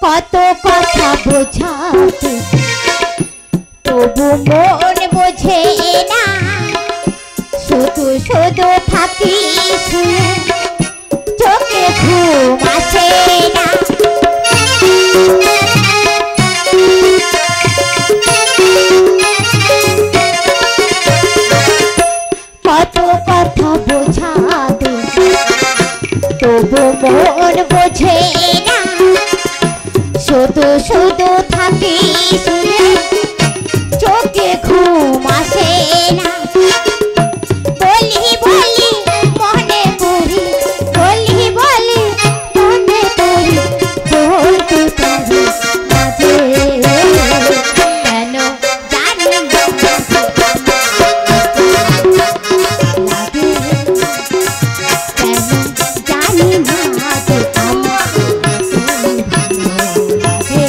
কত কথা বোঝাতে তবু মন বোঝে না, শুধু শুধু থাকি শুয়ে চোখ চোখে ঘুম আসে না কত কথা বোঝাবে তবু মন বোঝে না শুধু শুধু থাকি শুনে চোখে ঘুম আসে না বলি বলি মনে পড়ি বলি বলি মনে পড়ি বলতে পারি মাঝে কেন জানি না লাগে কেন জানি না যে আমার লাগে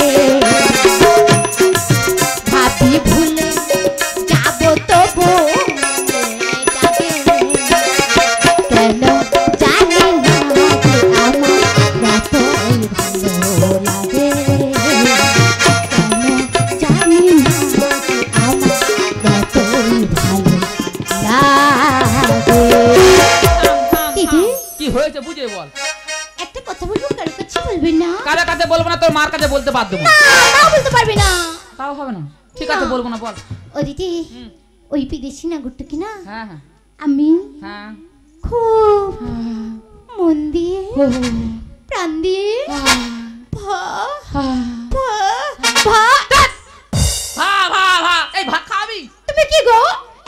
ভাবি ভুলে যাব তবু লাগে কেন জানি না যে আমার এতই ভালো লাগে কেন জানি না যে আমার এতই ভালো লাগে দিদি কি হয়েছে বুঝে বল। একটা কথা বলবো কারো কাছে বলবি না কারে কাছে বলবো না, তোর মার কাছে বলতে বাধ্য দেবো। না বলতে পারবি না তাও হবে না, ঠিক আছে না। বলবো না, বল। ও দিদি ওই বিদেশি নাগরটা কি না হ্যাঁ হ্যাঁ আমি হ্যাঁ খুব মন দিয়ে প্রাণ দিয়ে এই ভাত খাবি? তুমি কি গো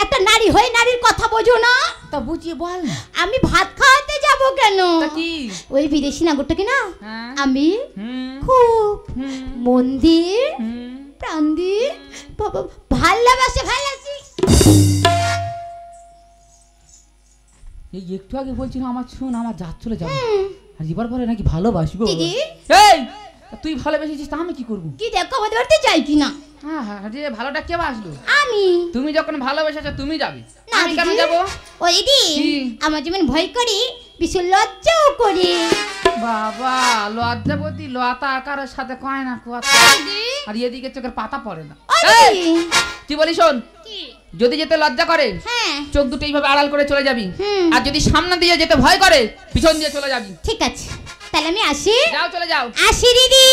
একটা নারী হয়ে নারীর কথা বোঝো না তা বুঝিয়ে বল না। আমি ভাত খাওয়াতে যাব কেন তা কি? ওই বিদেশি নাগরটা কি না হ্যাঁ। আমি হুম খুব হুম মন দিয়ে হুম। প্রাণ দিয়ে ভালোবাসে ভালোবাসি এই একটু আগে বলছি না আমার শুন আমার জাত চলে যাবে, আর এবার বলে নাকি ভালোবাসি গো। দিদি এই তা তুই ভালোবেসেছিস তা আমি কি করবো? কি দেখো আমাদের বাড়িতে যাই কি না হ্যাঁ হ্যাঁ যে ভালোটা কে বাসলো? আমি তুমি যখন ভালোবেসেছো তুমি যাবে, না আমি কেন দিদি। যাবো? ও দিদি কি? আমার যেমন ভয় করি ভীষণ লজ্জাও করি বাবা লজ্জাবতী লতা আকারের সাথে কয় না কথা, আর এদিকে চোখের পাতা পড়ে না। ও এই, দিদি কি বলি শোন, কি? যদি যেতে লজ্জা করে হ্যাঁ চোখ দুটো এইভাবে আড়াল করে চলে যাবি, হুম। আর যদি সামনে দিয়ে যেতে ভয় করে পিছন দিয়ে চলে যাবি। ঠিক আছে তাহলে আমি আসি যাও চলে যাও। আসি দিদি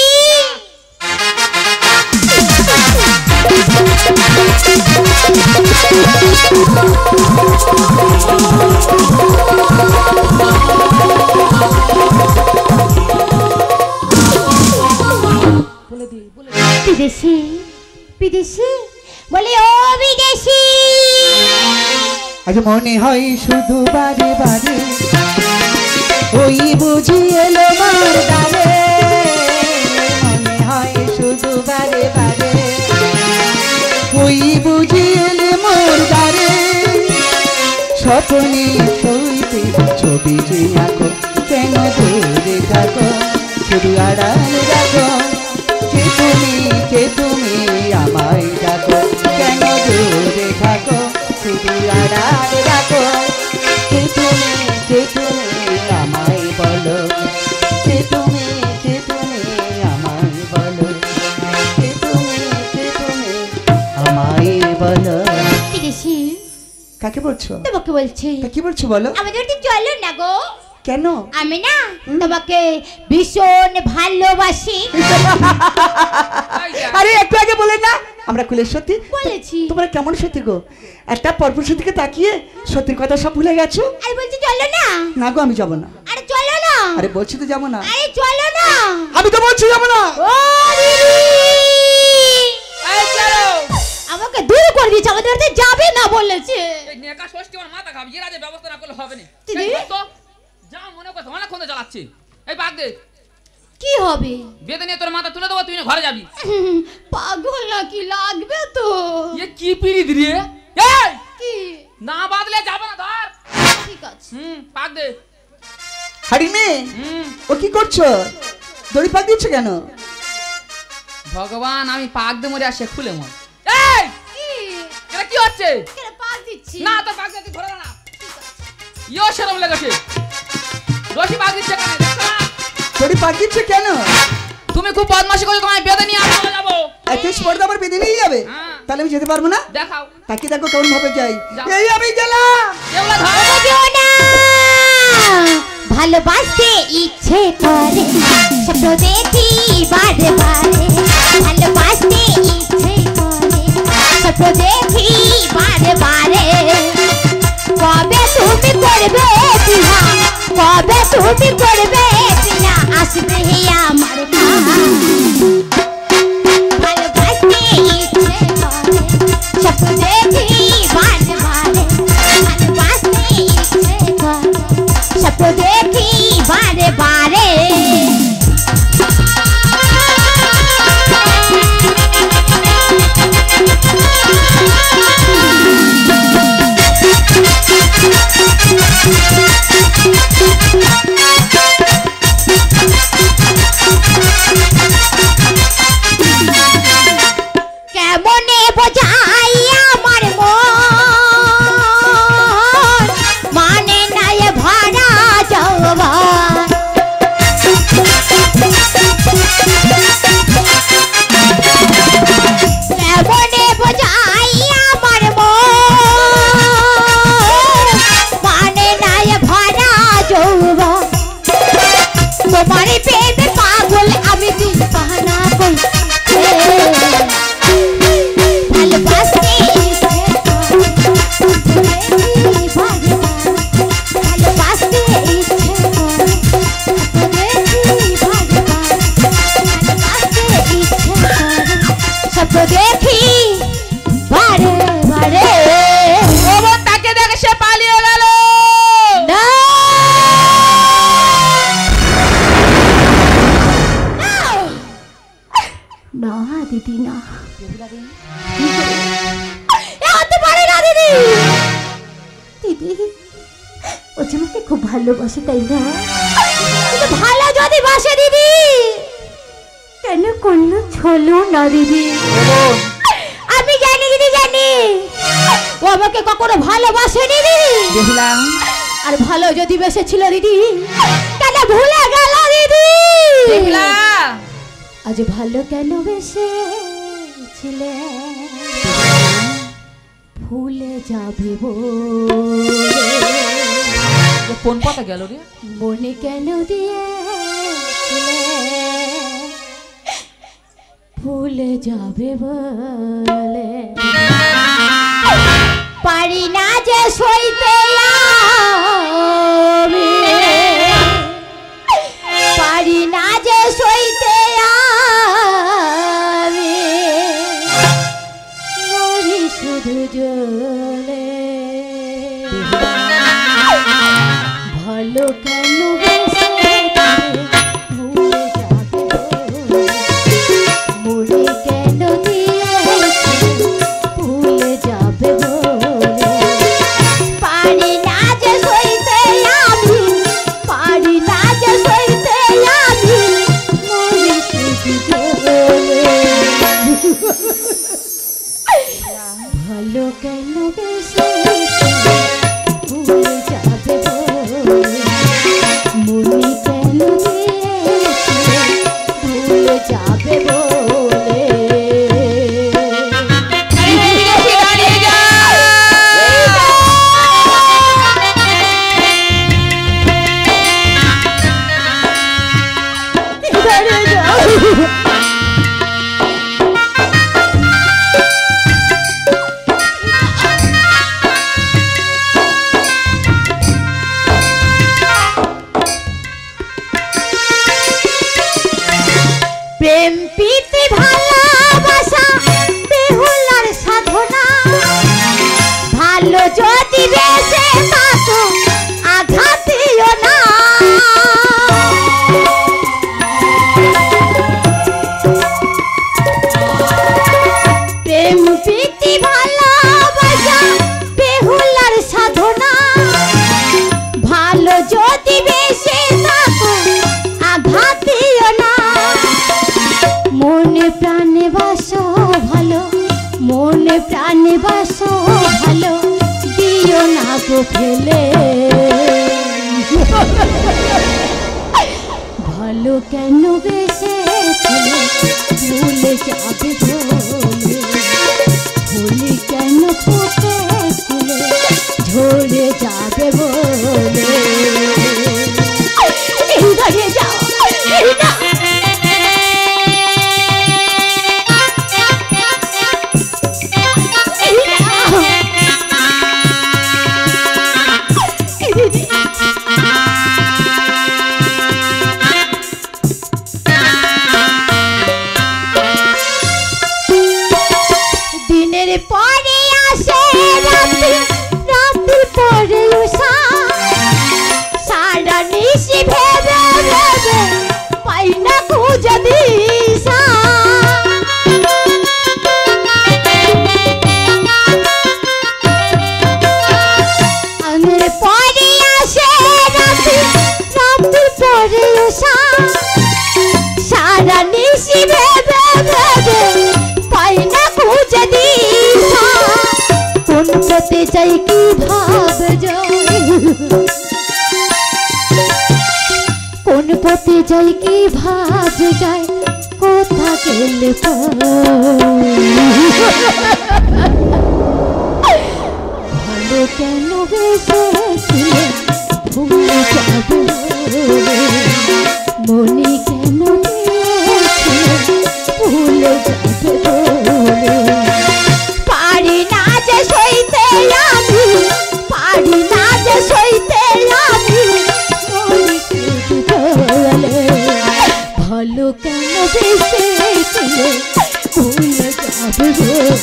বলে দি বলে বিদেশি বিদেশি বলে ও বিদেশি আজ মনে হয় শুধু বারে বারে ওই বুঝি এলো মার গালে, মনে হয় শুধু বারে বারে ওই বুঝি এলে মোর গালে, স্বপ্নে সইতে ছবি যে আঁকো কেন দূরে থাকো শুধু আড়াল রাখো, কে তুমি আমায় ডাকো কেন দূরে থাকো শুধু আড়াল রাখো, কে তুমি আমায় বলো, কে তুমি আমায় বলো, কে তুমি আমায় বলো। বিদেশি কাকে বলছো? তোমাকে বলছি তা কি বলছো বলো? আমাদের বাড়িতে চলো না গো কেন? আমি না তোমাকে ভীষণ ভালোবাসি আরে একটু আগে বলে না আমরা কুলের সত্যি বলেছি। তোমরা কেমন সত্যি গো, একটা পরপুর সত্যিকে তাকিয়ে সত্যির কথা সব ভুলে গেছো। আরে বলছি চলো না না গো আমি যাবো না। আরে চলো না আরে বলছি তো যাবো না। আরে চলো না আমি তো বলছি যাবো না। ও দিদি এই চলো। আমাকে দূর করে দিয়েছে আমাদের বাড়িতে যাবে না বলেছে এই নেকা ষষ্ঠী আমার মাথা খাবি, এর আগে ব্যবস্থা না করলে হবে না। দিদি? এই তো যা মনে করছ অনেকক্ষণ ধরে জ্বালাচ্ছি। এই বাগ দে, কি হবে বেঁধে নিয়ে তোর মাথা তুলে দেবো, তুই না ঘরে যাবি। পাগল নাকি লাগবে তো এ কি পিড়ি দিয়ে এই কি না বাদলে যাবে না ধর। ঠিক আছে পাক দে। হাড়ি মেয়ে ও কি করছো? দড়ি পাক দিচ্ছ কেন? ভগবান আমি পাক দে মরে আসে খুলে মর। এই কি এটা কি হচ্ছে? কেন পাক দিচ্ছি না তো পাক দে, তুই ধরে না। ইয়ো শরম লাগছে। রশি পাক দিচ্ছে কেন? দেখছো না? দড়ি পাক দিচ্ছ কেন? তুমি খুব বদমাশি করছো, তোমায় বেঁধে নিয়ে আমি চলে যাবো। এত স্পর্ধা আমার বেঁধে নিয়ে যাবে? হ্যাঁ। তাহলে আমি যেতে পারবো না। দেখাও তাকে দেখো কেমন ভাবে যাই। যাও। এই আমি গেলাম। এগুলা ধর। যেও না ভালোবাসতে ইচ্ছে করে স্বপ্ন দেখি বারে বারে ভালোবাসতে ইচ্ছে করে স্বপ্ন দেখি বারে বারে কবে তুমি করবে বিনা কবে তুমি করবে বিনা আসবে আমার ভালোবাসতে ইচ্ছে করে স্বপ্ন দেখি বারে বারে ভালোবাসতে ইচ্ছে করে স্বপ্ন দেখি বারে বারে কেমনে বোঝাই আমার মন মানে নাই ভরা যৌবন কেমনে বোঝাই আমার মন মানে নাই ভরা যৌবন তোমার প্রেমে পাগল আমি দিবানা কই ভালোবাসতে ইচ্ছে করে ভালোবাসতে ইচ্ছে করে ভালোবাসতে ইচ্ছে করে স্বপ্ন দেখি বারে বারে ও বোন তাকে দেখে সে পালিয়ে গেল। না না দিদি না এ হতে পারে না দিদি দিদি ও যে আমাকে খুব ভালোবাসে তাই না কিন্তু ভালো যদি বাসে দিদি কেন করলো ছলো না দিদি আমি জানি দিদি জানি ও আমাকে কখনো ভালোবাসেনি দিদি দেখলাম আর ভালো যদি বেসেছিল দিদি কেন ভুলে গেল দিদি দেখলাম আজ ভালো কেন বেসেছিলে ভুলে যাবে বলে কোন পথে গেল রে? মনে কেন দিয়েছিলে ভুলে যাবে বলে পারি না যে সইতে আমি পারি না যে সইতে আমি মরি শুধু জ্বলে ভালো কেন বেসে ভুলে যাবে মরে কেন দিয়েছে ভুলে যাবে বলে পারি না যে সইতে আমি পারি না যে সইতে আমি মরি শুধু জ্বলে ভালো কেন বেসে ভুলে যাবে বলে মনে কেন দিয়েছে ভুলে যাবে বলে দাঁড়িয়ে যা। প্রেম প্রীতি ভালোবাসা বেহুলার সাধনা ভালো যদি বেসে থাকো আঘাত দিও না প্রেম প্রীতি ভালোবাসা বেহুলার সাধনা ভালো যদি বেসে থাকো আঘাত দিও না মনে প্রাণে বাসো ভালো মনে প্রাণে বাসো ভালো দিও না গো ফেলে ভালো কেন বেসে ভুলে যাবে বলে ফুলি কেন ফুটেছিলে ঝরে যাবে বলে দিনের পরে আসে রাত্রি, রাত্রির পরে উষা, সারা নিশি ভেবে ভেবে পাই না খুঁজে দিশা। দিনের পরে আসে রাত্রি, রাত্রির পরে উষা, সারা নিশি ভেবে ভেবে পাই না খুঁজে দিশা। কোন পথে যাই কি ভাব যাই, কোন পথে যাই কি ভাব যাই, কোথা গেলে ভালো কেন বেসেছিলে ভুলে যাবে, মনে কেন দিয়েছিলে ভুলে যাবে বলে। পারি না যে সইতে আমি, পারি না যে সইতে আমি, মনে শুধু বলে ভালো কেন বেসেছিলে ভুলে যাবে বলে।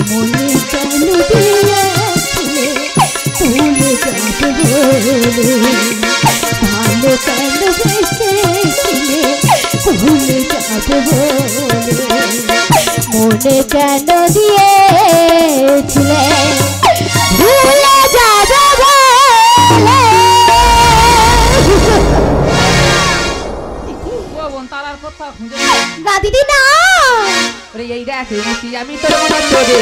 মনে কেন দিয়েছিলে ভুলে যাবে বলে। ভালো কেন বেসেছিলে ভুলে যাবে বলে। মনে কেন দিয়েছিলে ভুলে যাবে বলে। ও বোন তারার কথা খুঁজে না দিদি না, ওরে এই দেখে নিছি আমি তোর মনে চোরে,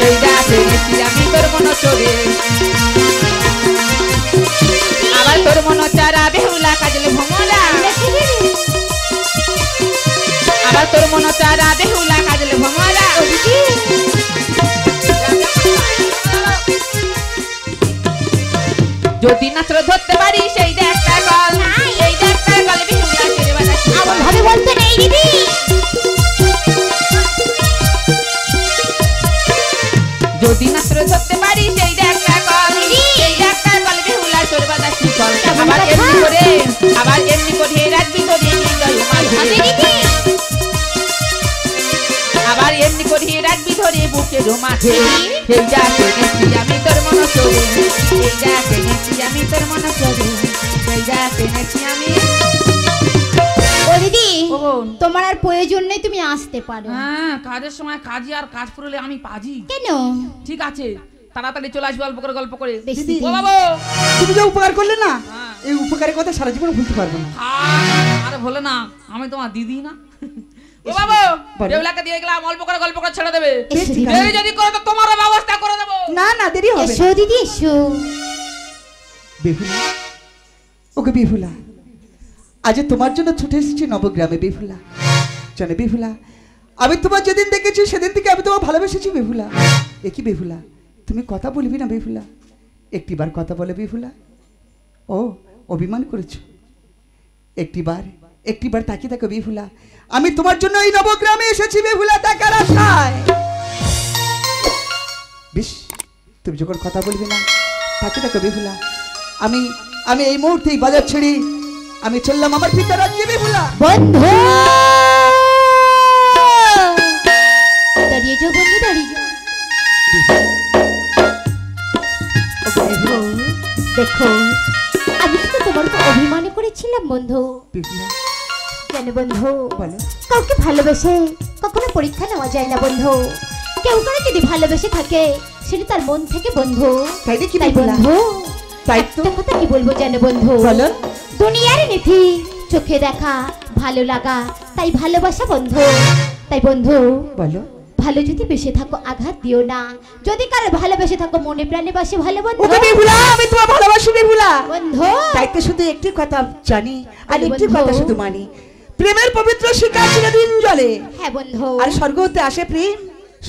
এই দেখে নিছি আমি তোর মনে চোরে। আবার তোর মনে চারা বেহুলা কাজলে ভমরা, আবার তোর মনে চারা বেহুলা কাজলে ভমরা। যদি নাচর ধরতে পারি সেই দেখা কল, এই দেখা কল বেহুলা ছেড়ে বাজাচ্ছি। এমন ভাবে বলতে নেই দিদি। যদি নাচর ধরতে পারি সেই দেখা কল, এই দেখা কল বেহুলা ছেড়ে বাজাচ্ছি কল। আবার এমনি করে, আবার এমনি করে রাখবি তোরে হৃদয় মাঝে, আবার এমনি করে রাখবি ধরে বুকের মাঝে। এই দেখে নিছি আমি তোর মনে চোরে, এই দেখে নিছি আমি তোর মনে চোরে, এই দেখে নিছি আমি। ও দিদি ও বোন। তোমার আর প্রয়োজন নেই, তুমি আসতে পারো। হ্যাঁ কাজের সময় কাজই, আর কাজ পড়লে আমি পাজি। কেন? ঠিক আছে তাড়াতাড়ি চলে আসবি অল্প করে গল্প করে। বেশ দিদি। দিদি। ও বাবু তুমি যে উপকার করলে না, হ্যাঁ। এই উপকারের কথা সারা জীবন ভুলতে পারবো না। আরে বলে না আমি তোমার দিদি না। ও বাবু বলো। দেউলাকে দিয়ে গেলাম অল্প করে গল্প করে ছেড়ে দেবে। এসো দিদি। এই যদি করে তো তোমার ব্যবস্থা করে দেবো। না না দেরি হবে এসো দিদি এসো। বেহুলা, ওকে বেহুলা, আজ তোমার জন্য ছুটে এসেছি নবগ্রামে বেহুলা। জানে বেহুলা, আমি তোমার যেদিন দেখেছি সেদিন থেকে আমি তোমার ভালোবেসেছি বেহুলা। এ কি বেহুলা, তুমি কথা বলবি না বেহুলা? একটিবার কথা বলে বেহুলা। ও অভিমান করেছো? একটিবার, একটিবার তাকিয়ে থাকো বেহুলা। আমি তোমার জন্য এই নবগ্রামে এসেছি বেহুলা দেখার আশায়। বেশ, তুমি যখন কথা বলবে না তাকিয়ে থাকো বেহুলা। আমি আমি এই মুহূর্তেই বাজার ছেড়ে আমি চললাম আমার পিতা রাজ্যে বেহুলা। বন্ধু দাঁড়িয়ে যাও, বন্ধু দাঁড়িয়ে যাও। দেখো আমি তো তোমার উপর অভিমানে করেছিলাম বন্ধু। বেহুলা, জানো বন্ধু, বলো। কাউকে ভালোবেসে কখনো পরীক্ষা নেওয়া যায় না বন্ধু। কেউ করে যদি ভালোবেসে থাকে সেটা তার মন থেকে বন্ধু। তাই দেখি তাই বেহুলা। বন্ধু তাই তো। একটা কথা কি বলবো জানো বন্ধু, বলো। দুনিয়ার নীতি চোখে দেখা ভালো লাগা, তাই ভালোবাসা বন্ধু। তাই বন্ধু বলো। ভালো যদি বেসে থাকো আঘাত দিও না, যদি কারো ভালোবেসে থাকো মনে প্রাণে বাসে ভালো বন্ধু। ওকে বেহুলা, আমি তোমার ভালোবাসি বেহুলা। বন্ধু তাই তো শুধু একটি কথা জানি আর বলো একটি বন্ধু। কথা শুধু মানি, প্রেমের পবিত্র শিখা চিরদিন জলে, হ্যাঁ বন্ধু, আর স্বর্গ হতে আসে প্রেম,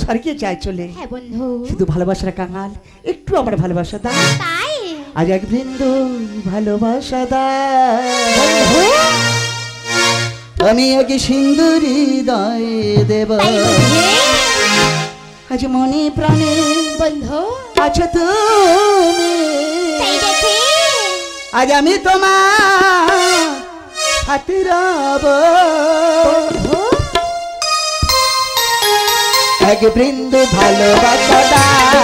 স্বর্গে যায় চলে। হ্যাঁ বন্ধু। শুধু ভালোবাসার কাঙাল, একটু আমার ভালোবাসা দাও। তাই আজ এক বৃন্দু ভালোবাসা দায় আমি এক সিন্দুরি দয় দেব তাই বুঝি? আজ মনে প্রাণে বন্ধু আছো তুমি তাই দেখে আজ আমি তোমার হাতে রব এক বৃন্দু ভালোবাসা দাও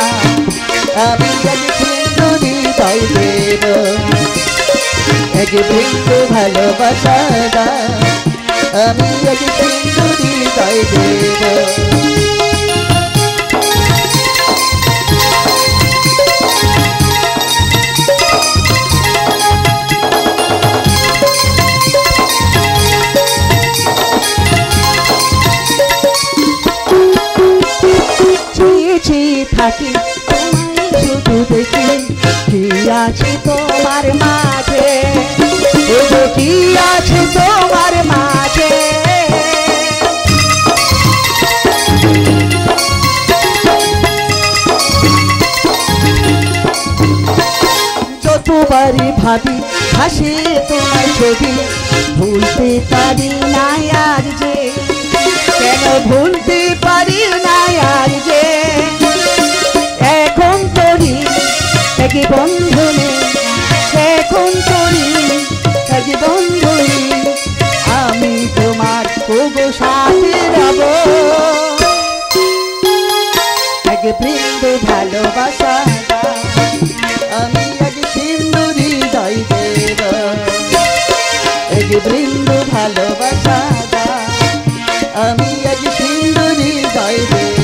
আমি এক সিন্দুরি দয় দেব এক বৃন্দু ভালোবাসা দাও আমি এক সিন্দুরি দয় দেব থাকি তোমায় শুধু দেখি কি আছে তোমার মাঝে কি আছে তোমার মাঝে যতবারই ভাবি হাসি তোমার ছবি ভুলতে পারি না আর যে কেন ভুলতে পারি না আর যে এখন করি এক বন্ধনে এখন করি এক বন্ধনে আমি তোমার ওগো সাথে রব এক বৃন্দ ভালোবাসা আমি এক সিন্দুরি দয় দেব এক বৃন্দ ভালোবাসা আমি এক সিন্দুরি দয় দেব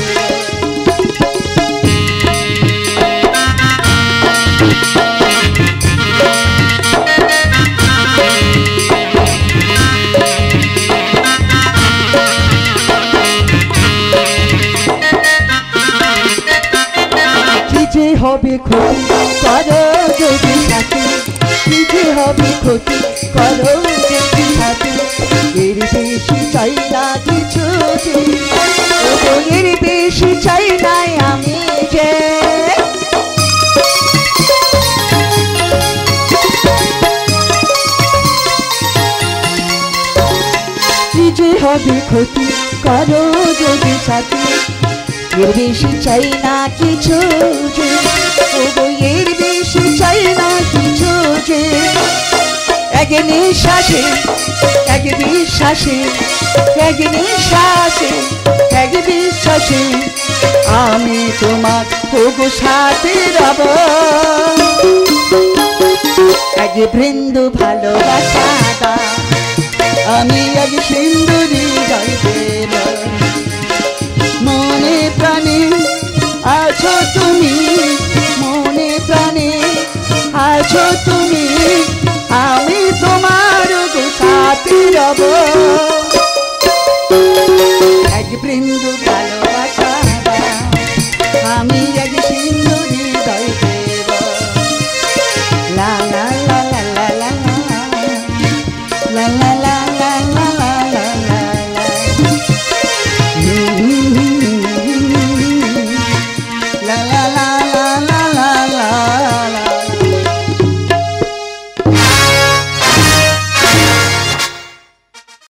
হবে ক্ষতি করো যদি সাথে কি যে হবে ক্ষতি করো যদি সাথে এর বেশি চাই না কিছু এর বেশি চাই না আমি যে কি যে হবে ক্ষতি করো যদি সাথে এর বেশি চাই না কিছু এর বেশি চাই না কিছু যে এক নিঃশ্বাসে এক বিশ্বাসে এক নিঃশ্বাসে এক বিশ্বাসে আমি তোমার ওগো সাথে রব এক বৃন্দু ভালোবাসা আমি এক সিন্দুরি দয় দেব মনে প্রাণে আছো তুমি মনে প্রাণে আছো তুমি আমি তোমার সাথে রব